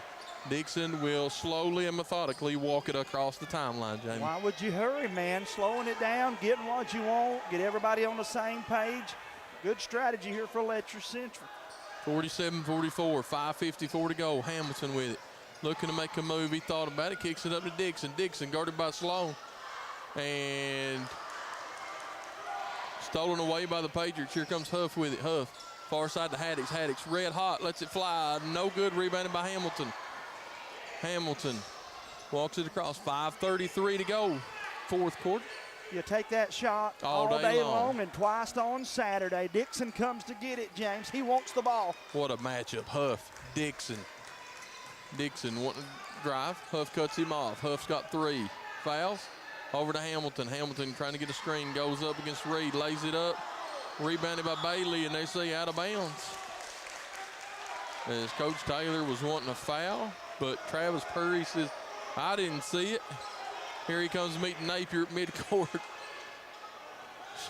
Dixon will slowly and methodically walk it across the timeline, Jamie. Why would you hurry, man? Slowing it down, getting what you want, get everybody on the same page. Good strategy here for Letcher Central. 47-44, 5:54 to go. Hamilton with it. Looking to make a move. He thought about it. Kicks it up to Dixon. Dixon guarded by Sloan. And stolen away by the Patriots. Here comes Huff with it. Huff, far side to Haddix. Haddix, red hot, lets it fly. No good, rebounded by Hamilton. Hamilton walks it across. 5:33 to go. Fourth quarter. You take that shot all day long and twice on Saturday. Dixon comes to get it, James. He wants the ball. What a matchup. Huff, Dixon. Dixon wanting to drive. Huff cuts him off. Huff's got 3. Fouls. Over to Hamilton. Hamilton trying to get a screen. Goes up against Reed. Lays it up. Rebounded by Bailey, and they say out of bounds. As Coach Taylor was wanting a foul, but Travis Purry says, I didn't see it. Here he comes meeting Napier at midcourt.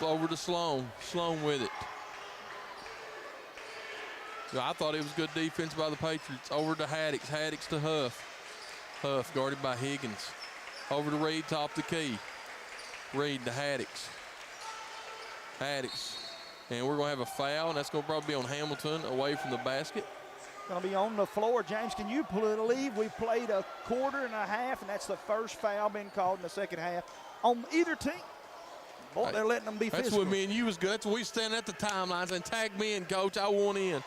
Over to Sloan. Sloan with it. I thought it was good defense by the Patriots. Over to Haddix. Haddix to Huff. Huff guarded by Higgins. Over to Reed, top the key. Reed to Haddix. Haddix. And we're going to have a foul, and that's going to probably be on Hamilton away from the basket. Going to be on the floor. James, can you believe we played a quarter and a half, and that's the first foul being called in the second half on either team? Boy, they're letting them be physical. That's what me and you was good. That's what we stand at the timelines and tag me in, Coach. I want in.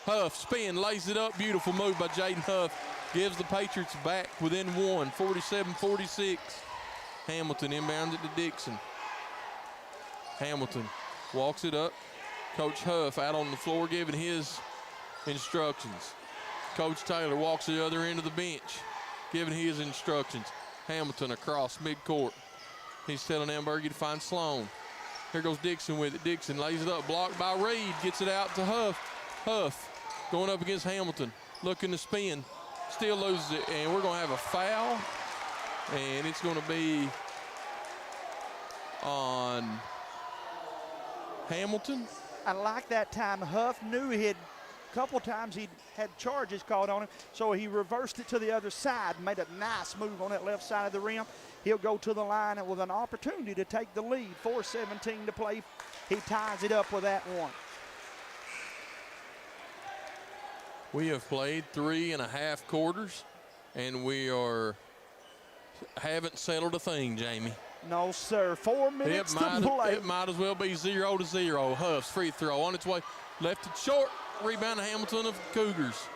Huff, spin, lays it up. Beautiful move by Jaden Huff. Gives the Patriots back within 1, 47-46. Hamilton inbounds it to Dixon. Hamilton walks it up. Coach Huff out on the floor giving his instructions. Coach Taylor walks to the other end of the bench giving his instructions. Hamilton across midcourt. He's telling Ambergy to find Sloan. Here goes Dixon with it. Dixon lays it up, blocked by Reed, gets it out to Huff. Huff going up against Hamilton, looking to spin, still loses it, and we're going to have a foul, and it's going to be on Hamilton. I like that time. Huff knew a couple times he had charges called on him, so he reversed it to the other side, made a nice move on that left side of the rim. He'll go to the line with an opportunity to take the lead. 4:17 to play. He ties it up with that one. We have played 3.5 quarters, and we haven't settled a thing, Jamie. No, sir. 4 minutes to play. It might as well be 0-0. Huff's free throw on its way. Left it short. Rebound to Hamilton of Cougars.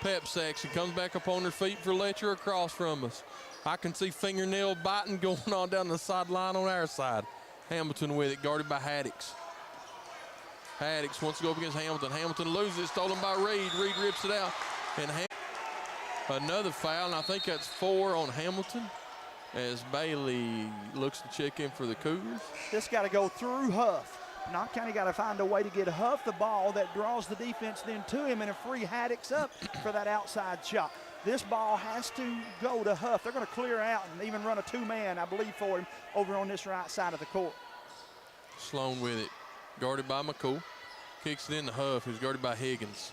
Pep section comes back up on their feet for Letcher across from us. I can see fingernail biting going on down the sideline on our side. Hamilton with it, guarded by Haddix. Haddix wants to go up against Hamilton. Hamilton loses it, stolen by Reed. Reed rips it out. And another foul, and I think that's 4 on Hamilton as Bailey looks to check in for the Cougars. This got to go through Huff. Knott County got to find a way to get Huff the ball that draws the defense then to him and a free Haddix up for that outside shot. This ball has to go to Huff. They're going to clear out and even run a 2-man, I believe, for him over on this right side of the court. Sloan with it, guarded by McCool. Kicks it in to Huff, who's guarded by Higgins.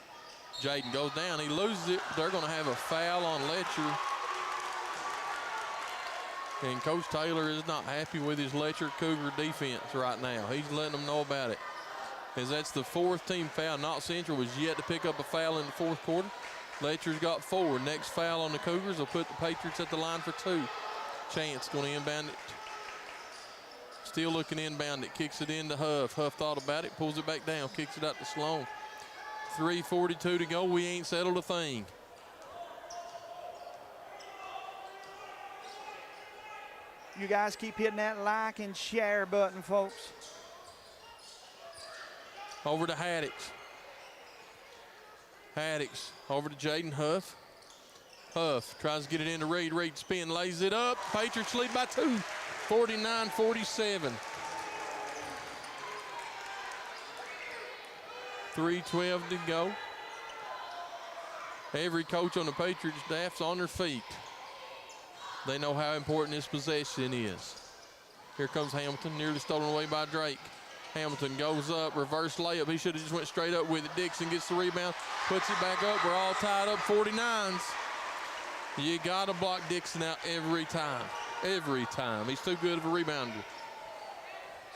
Jaden goes down. He loses it. They're going to have a foul on Letcher. And Coach Taylor is not happy with his Letcher Cougar defense right now. He's letting them know about it. As that's the 4th team foul. Knott Central was yet to pick up a foul in the 4th quarter. Letcher's got 4. Next foul on the Cougars will put the Patriots at the line for 2. Chance going to inbound it. Still looking inbound. It kicks it into Huff. Huff thought about it, pulls it back down, kicks it out to Sloan. 3:42 to go. We ain't settled a thing. You guys keep hitting that like and share button, folks. Over to Haddix. Haddix over to Jaden Huff. Huff tries to get it into Reed. Reed spin, lays it up. Patriots lead by 2, 49-47. 3:12 to go. Every coach on the Patriots staff's on their feet. They know how important this possession is. Here comes Hamilton, nearly stolen away by Drake. Hamilton goes up, reverse layup. He should have just went straight up with it. Dixon gets the rebound, puts it back up. We're all tied up, 49s. You got to block Dixon out every time. Every time. He's too good of a rebounder.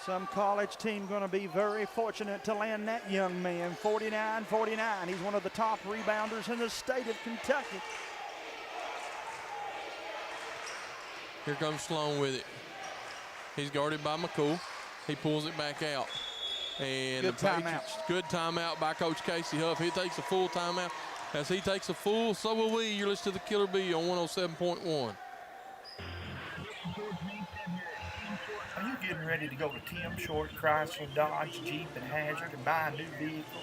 Some college team going to be very fortunate to land that young man. 49-49. He's one of the top rebounders in the state of Kentucky. Here comes Sloan with it. He's guarded by McCool. He pulls it back out. And good the Patriots, good timeout by Coach Casey Huff. He takes a full timeout. As he takes a full, so will we. You're listening to the Killer Bee on 107.1. Are you getting ready to go to Tim Short, Chrysler, Dodge, Jeep, and Hazard and buy a new vehicle?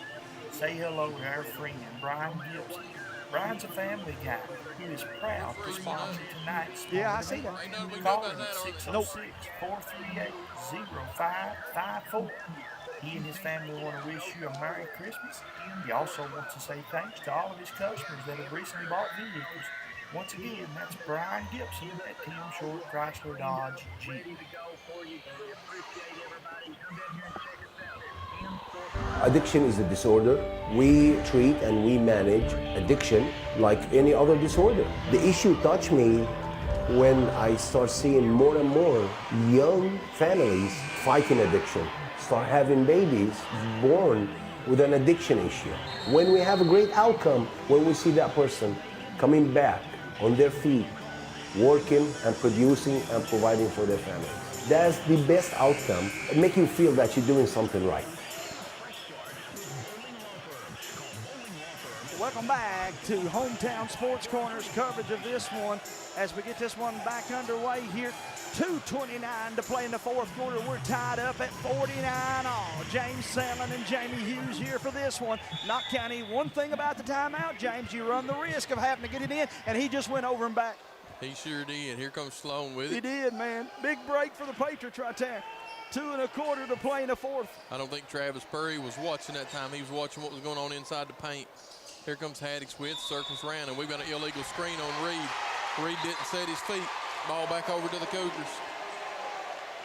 Say hello to our friend, Brian Gibson. Brian's a family guy who is proud to sponsor tonight's sport. Yeah, I see that. Call him at 606-438-0554. He and his family want to wish you a Merry Christmas. He also wants to say thanks to all of his customers that have recently bought vehicles. Once again, that's Brian Gibson at Tim Short, Chrysler, Dodge, Jeep. Addiction is a disorder. We treat and we manage addiction like any other disorder. The issue touched me when I start seeing more and more young families fighting addiction, start having babies born with an addiction issue. When we have a great outcome, when we see that person coming back on their feet, working and producing and providing for their families. That's the best outcome. It makes you feel that you're doing something right. Welcome back to Hometown Sports Corner's coverage of this one as we get this one back underway here. 2:29 to play in the fourth quarter. We're tied up at 49 all. James Sandlin and Jamie Hughes here for this one. Knott County, one thing about the timeout, James, you run the risk of having to get it in, and he just went over and back. He sure did. Here comes Sloan with it. He did, man. Big break for the Patriots right there. 2 1/4 to play in the fourth. I don't think Travis Perry was watching that time. He was watching what was going on inside the paint. Here comes Haddix with, circles around, and we've got an illegal screen on Reed. Reed didn't set his feet. Ball back over to the Cougars.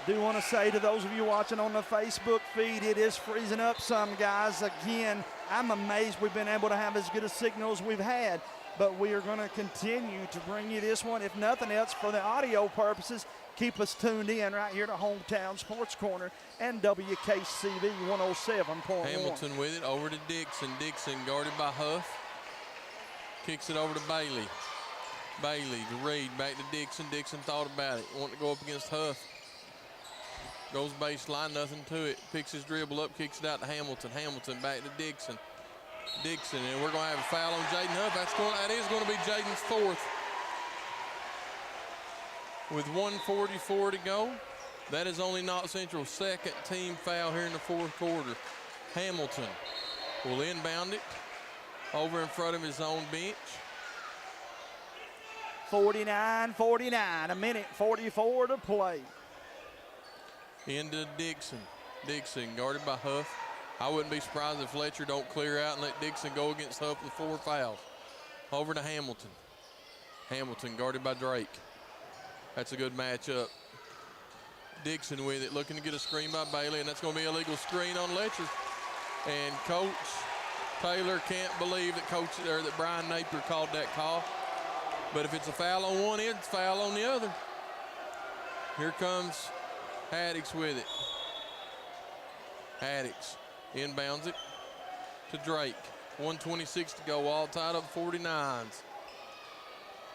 Do want to say to those of you watching on the Facebook feed, it is freezing up some, guys. Again, I'm amazed we've been able to have as good a signal as we've had, but we are going to continue to bring you this one, if nothing else, for the audio purposes. Keep us tuned in right here to Hometown Sports Corner and WKCV 107.1. Hamilton with it, over to Dixon. Dixon guarded by Huff. Kicks it over to Bailey. Bailey to Reed, back to Dixon. Dixon thought about it, wanted to go up against Huff. Goes baseline, nothing to it. Picks his dribble up, kicks it out to Hamilton. Hamilton back to Dixon. Dixon, and we're going to have a foul on Jaden Huff. That is going to be Jaden's fourth. With 1:44 to go, that is only Knott Central's second team foul here in the fourth quarter. Hamilton will inbound it over in front of his own bench. 49-49, a minute 44 to play. Into Dixon. Dixon guarded by Huff. I wouldn't be surprised if Letcher don't clear out and let Dixon go against Huff with 4 fouls. Over to Hamilton. Hamilton guarded by Drake. That's a good matchup. Dixon with it, looking to get a screen by Bailey, and that's going to be a legal screen on Letcher. And Coach Taylor can't believe that Brian Napier called that call. But if it's a foul on one end, it's a foul on the other. Here comes Haddix with it. Haddix inbounds it to Drake. 1:26 to go, all tied up 49s.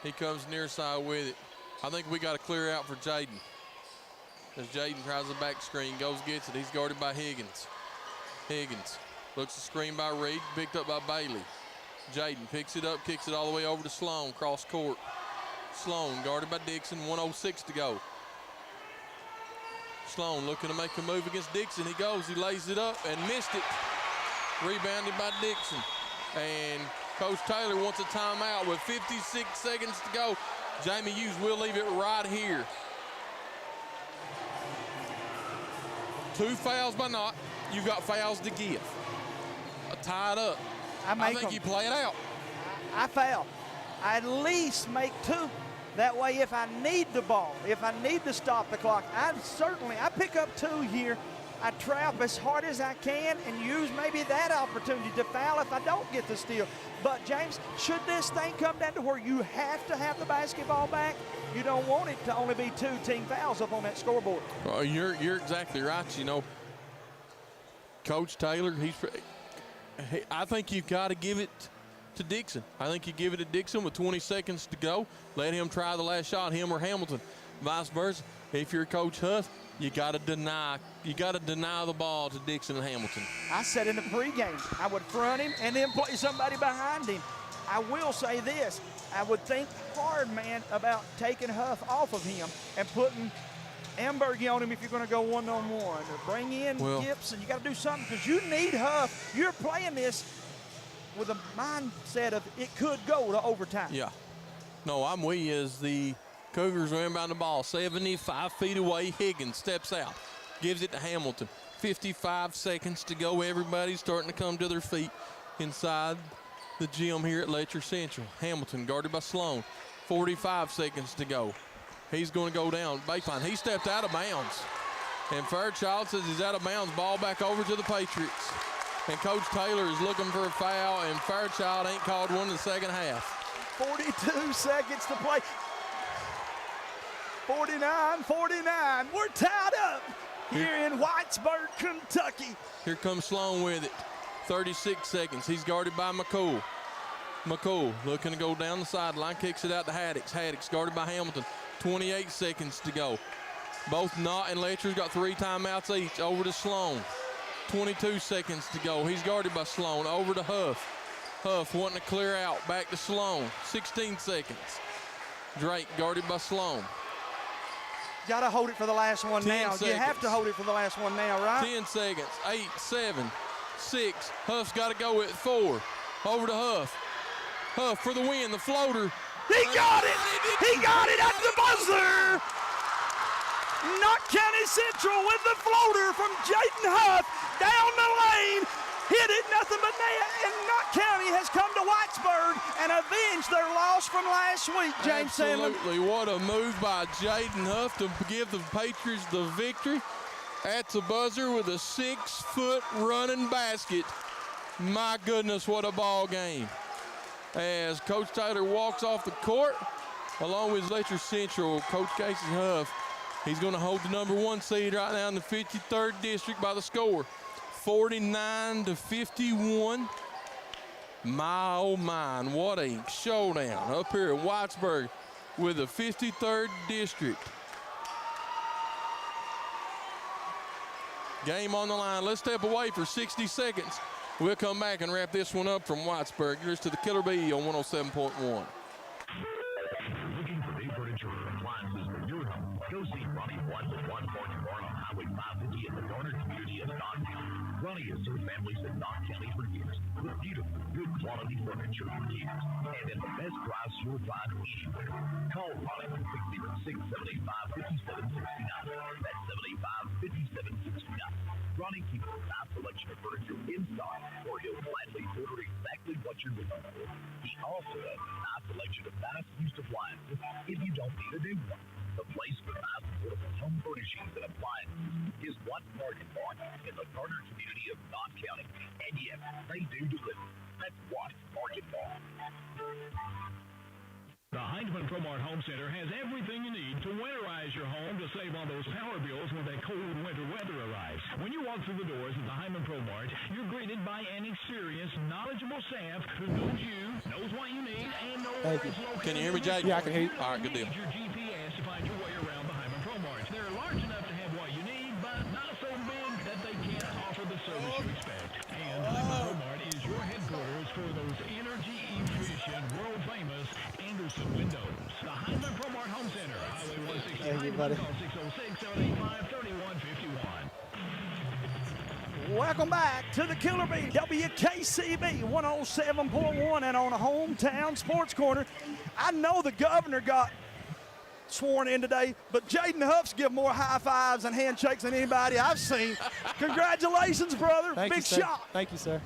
He comes near side with it. I think we got to clear out for Jaden. as Jaden tries the back screen, goes, gets it. He's guarded by Higgins. Higgins looks the screen by Reed, picked up by Bailey. Jaden picks it up, kicks it all the way over to Sloan, cross court. Sloan guarded by Dixon, 1:06 to go. Sloan looking to make a move against Dixon. He goes, he lays it up and missed it. Rebounded by Dixon. And Coach Taylor wants a timeout with 56 seconds to go. Jamie Hughes will leave it right here. 2 fouls by Knott. You've got fouls to give. Tied up. I think you play it out. I foul. I at least make 2. That way, if I need the ball, if I need to stop the clock, I pick up 2 here. I trap as hard as I can and use maybe that opportunity to foul if I don't get the steal. But, James, should this thing come down to where you have to have the basketball back, you don't want it to only be 2 team fouls up on that scoreboard. Well, you're exactly right. You know, Coach Taylor, I think you've got to give it to Dixon. I think you give it to Dixon with 20 seconds to go. Let him try the last shot, him or Hamilton. Vice versa. If you're Coach Huff, you got to deny the ball to Dixon and Hamilton. I said in the pregame, I would front him and then play somebody behind him. I will say this, I would think hard, man, about taking Huff off of him and putting Ambergy on him if you're going to go one-on-one. Or bring in Gibson. You got to do something because you need Huff. You're playing this with a mindset of it could go to overtime. Yeah. No, I'm with you as the Cougars are inbound the ball. 75 feet away, Higgins steps out. Gives it to Hamilton. 55 seconds to go. Everybody's starting to come to their feet inside the gym here at Letcher Central. Hamilton guarded by Sloan. 45 seconds to go. He's going to go down baseline. He stepped out of bounds. And Fairchild says he's out of bounds. Ball back over to the Patriots. And Coach Taylor is looking for a foul, and Fairchild ain't called one in the second half. 42 seconds to play. 49-49. We're tied up here in Whitesburg, Kentucky. Here comes Sloan with it. 36 seconds. He's guarded by McCool. McCool looking to go down the sideline, kicks it out to Haddix. Haddix guarded by Hamilton. 28 seconds to go. Both Knott and Letcher's got 3 timeouts each. Over to Sloan. 22 seconds to go. He's guarded by Sloan. Over to Huff. Huff wanting to clear out. Back to Sloan. 16 seconds. Drake guarded by Sloan. Got to hold it for the last one now. Seconds. You have to hold it for the last one now, right? 10 seconds. 8, 7, 6. Huff's got to go at 4. Over to Huff. Huff for the win. The floater. He got it! He got it at the buzzer! Knott County Central with the floater from Jaden Huff down the lane. Hit it, nothing but net. And Knott County has come to Whitesburg and avenged their loss from last week, James Sandlin. Absolutely. What a move by Jaden Huff to give the Patriots the victory. At the buzzer with a 6-foot running basket. My goodness, what a ball game. As Coach Taylor walks off the court, along with Letcher Central, Coach Casey Huff, he's going to hold the #1 seed right now in the 53rd district by the score, 49-51. My, oh my, what a showdown up here in Whitesburg with the 53rd district. Game on the line. Let's step away for 60 seconds. We'll come back and wrap this one up from Whitesburg. Here's to the Killer Bee on 107.1. Looking for new furniture and appliances for your home? Go see Ronnie White with One Point Barn on Highway 550 in the Garner community of Knott County. Ronnie has served families in Knott County for years with beautiful, good quality furniture for years and at the best price you'll find anywhere. Call Ronnie at 606-785-5769. That's 785-5769. Ronnie keeps a nice selection of furniture in stock, or he'll gladly order exactly what you're looking for. He also has a nice selection of nice used appliances if you don't need a new one. The place for nice affordable home furnishings and appliances is Watts Bargain Barn in the Garner community of Knott County. And yes, they do deliver. That's Watts Bargain Barn. The Hindman Promart Home Center has everything you need to winterize your home to save on those power bills when that cold winter weather arrives. When you walk through the doors of the Hindman Promart, you're greeted by an experienced, knowledgeable staff who knows you, knows what you need, and knows where it's located. Can you hear me, Jake? Yeah, I can hear you. All right, good deal. Use your GPS to find your way around the Hindman Promart. They're large enough to have utmost respect. And Hyman Bromart is your headquarters for those energy-efficient, world-famous Anderson windows. The Hyman Bromart Home Center, Highway 169, call 606-785-3151. Welcome back to the Killer Bee, WKCB 107.1 and on a hometown sports corner. I know the governor got sworn in today, but Jaden Huff's give more high fives and handshakes than anybody I've seen. Congratulations, brother. Thank Big you, sir. shot. Thank you, sir.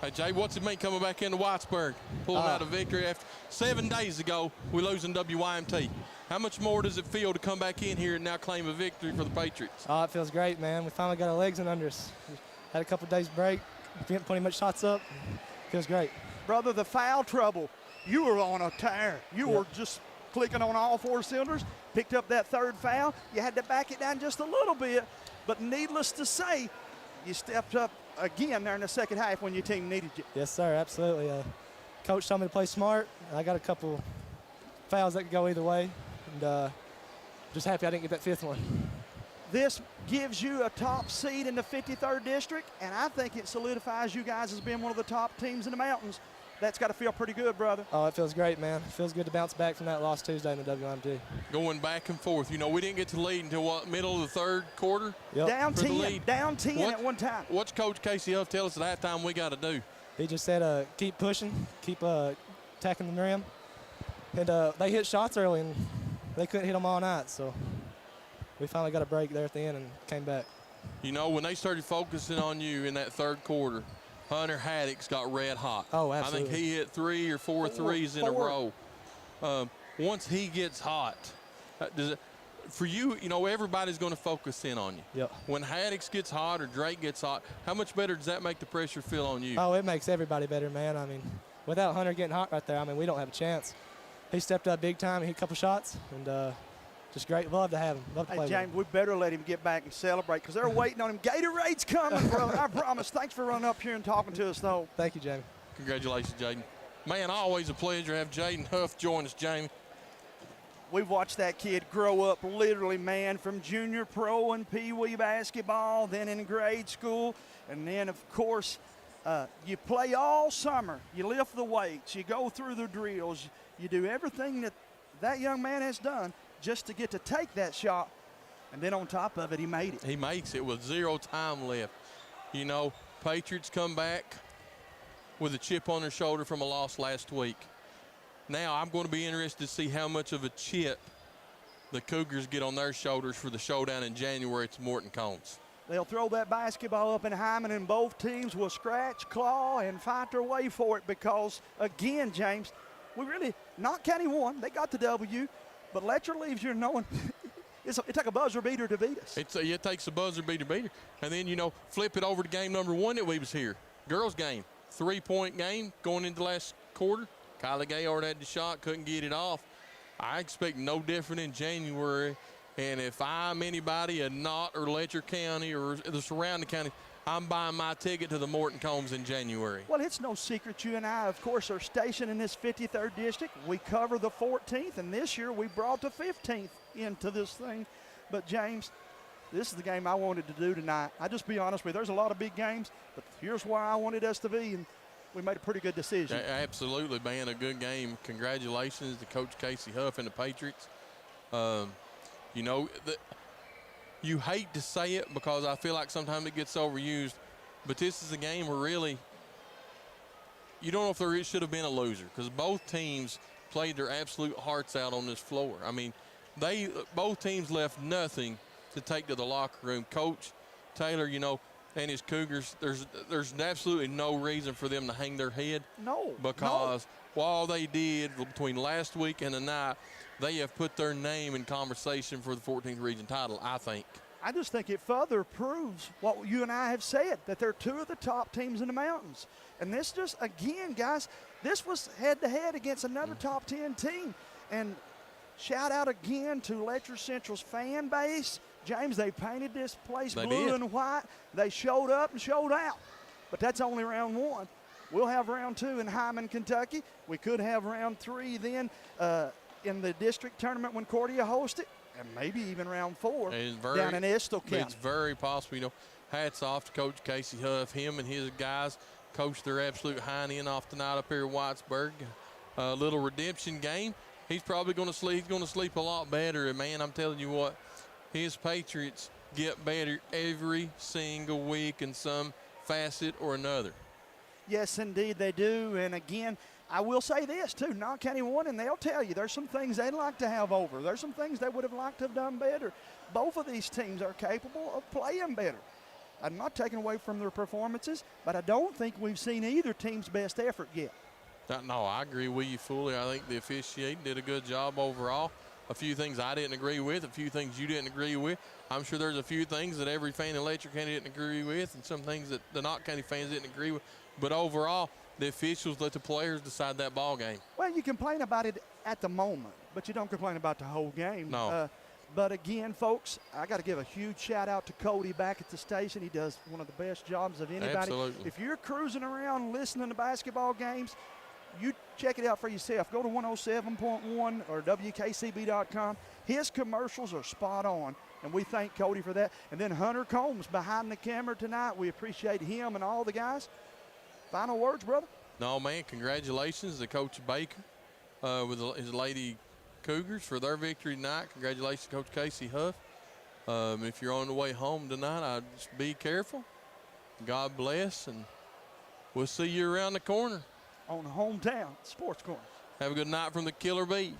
Hey, Jay, what's it mean coming back into Whitesburg, pulling out a victory after 7 days ago we losing WYMT? How much more does it feel to come back in here and now claim a victory for the Patriots? Oh, it feels great, man. We finally got our legs in under us. We had a couple days break, didn't put any much shots up. Feels great. Brother, the foul trouble, you were on a tear. You were just clicking on all 4 cylinders, picked up that 3rd foul. You had to back it down just a little bit, but needless to say, you stepped up again there in the second half when your team needed you. Yes, sir, absolutely. Coach told me to play smart. I got a couple fouls that could go either way, and just happy I didn't get that 5th one. This gives you a top seed in the 53rd district, and I think it solidifies you guys as being one of the top teams in the mountains. That's got to feel pretty good, brother. Oh, it feels great, man. It feels good to bounce back from that loss Tuesday in the WMT. Going back and forth. You know, we didn't get to lead until what, middle of the 3rd quarter? Yep. Down 10 at one time. What's Coach Casey Huff tell us at halftime we got to do? He just said keep pushing, keep attacking the rim. And they hit shots early, and they couldn't hit them all night, so we finally got a break there at the end and came back. You know, when they started focusing on you in that 3rd quarter, Hunter Haddix got red hot. Oh, absolutely. I think he hit 3 or 4 threes in a row. Once he gets hot, for you, you know, everybody's going to focus in on you. Yep. When Haddix gets hot or Drake gets hot, how much better does that make the pressure feel on you? Oh, it makes everybody better, man. I mean, without Hunter getting hot right there, I mean, we don't have a chance. He stepped up big time. He hit a couple shots, and just great. Love to have him. Love to play James, with him. we better let him get back and celebrate because they're waiting on him. Gatorade's coming, brother. I promise. Thanks for running up here and talking to us, though. Thank you, Jamie. Congratulations, Jaden. Man, always a pleasure to have Jaden Huff join us, Jamie. We've watched that kid grow up literally, man, from junior pro and pee-wee basketball, then in grade school, and then, of course, you play all summer. You lift the weights. You go through the drills. You do everything that young man has done just to get to take that shot, and then on top of it, he made it. He makes it with 0 time left. You know, Patriots come back with a chip on their shoulder from a loss last week. Now I'm going to be interested to see how much of a chip the Cougars get on their shoulders for the showdown in January at Morton Cones. They'll throw that basketball up in Hyman, and both teams will scratch, claw, and fight their way for it because, again, James, Knott County won. They got the W. But Letcher leaves you knowing it's like a buzzer beater to beat us. It takes a buzzer beater. And then, you know, flip it over to game number 1 that we was here. Girls game, 3-point game going into the last quarter. Kylie Gayard had the shot, couldn't get it off. I expect no different in January. And if I'm anybody at Knott or Letcher County or the surrounding county, I'm buying my ticket to the Morton Combs in January. Well, it's no secret you and I, of course, are stationed in this 53rd district. We cover the 14th, and this year we brought the 15th into this thing. But, James, this is the game I wanted to do tonight. I'll just be honest with you. There's a lot of big games, but here's where I wanted us to be, and we made a pretty good decision. Absolutely, man, a good game. Congratulations to Coach Casey Huff and the Patriots. You know, you hate to say it because I feel like sometimes it gets overused, but this is a game where really you don't know if there should have been a loser because both teams played their absolute hearts out on this floor. I mean, both teams left nothing to take to the locker room. Coach Taylor, you know, and his Cougars, there's absolutely no reason for them to hang their head. No. Because while they did between last week and tonight, they have put their name in conversation for the 14th region title, I think. I just think it further proves what you and I have said, that they're 2 of the top teams in the mountains. And this just, again, guys, this was head-to-head against another top 10 team. And shout out again to Letcher Central's fan base. James, they painted this place blue and white. They showed up and showed out. But that's only round 1. We'll have round 2 in Hyman, Kentucky. We could have round 3 then in the district tournament when Cordia hosts it, and maybe even round 4 down in Estill County. It's very possible. You know, hats off to Coach Casey Huff. Him and his guys coached their absolute hind end off tonight up here in Whitesburg. A little redemption game. He's probably going to sleep. He's going to sleep a lot better. And, man, I'm telling you what, his Patriots get better every single week in some facet or another. Yes, indeed they do. And, again, I will say this, too. Knott County won, and they'll tell you there's some things they'd like to have over. There's some things they would have liked to have done better. Both of these teams are capable of playing better. I'm not taking away from their performances, but I don't think we've seen either team's best effort yet. No, I agree with you fully. I think the officiating did a good job overall. A few things I didn't agree with, a few things you didn't agree with. I'm sure there's a few things that every fan in Letcher County didn't agree with, and some things that the Knott County fans didn't agree with. But overall, the officials let the players decide that ball game. Well, you complain about it at the moment, but you don't complain about the whole game. No. But again, folks, I got to give a huge shout out to Cody back at the station. He does one of the best jobs of anybody. Absolutely. If you're cruising around listening to basketball games, you check it out for yourself. Go to 107.1 or WKCB.com. His commercials are spot on, and we thank Cody for that. And then Hunter Combs behind the camera tonight. We appreciate him and all the guys. Final words, brother? No, man, congratulations to Coach Baker with his Lady Cougars for their victory tonight. Congratulations to Coach Casey Huff. If you're on the way home tonight, I'd just be careful. God bless, and we'll see you around the corner on Hometown Sports Corner. Have a good night from the Killer Bee.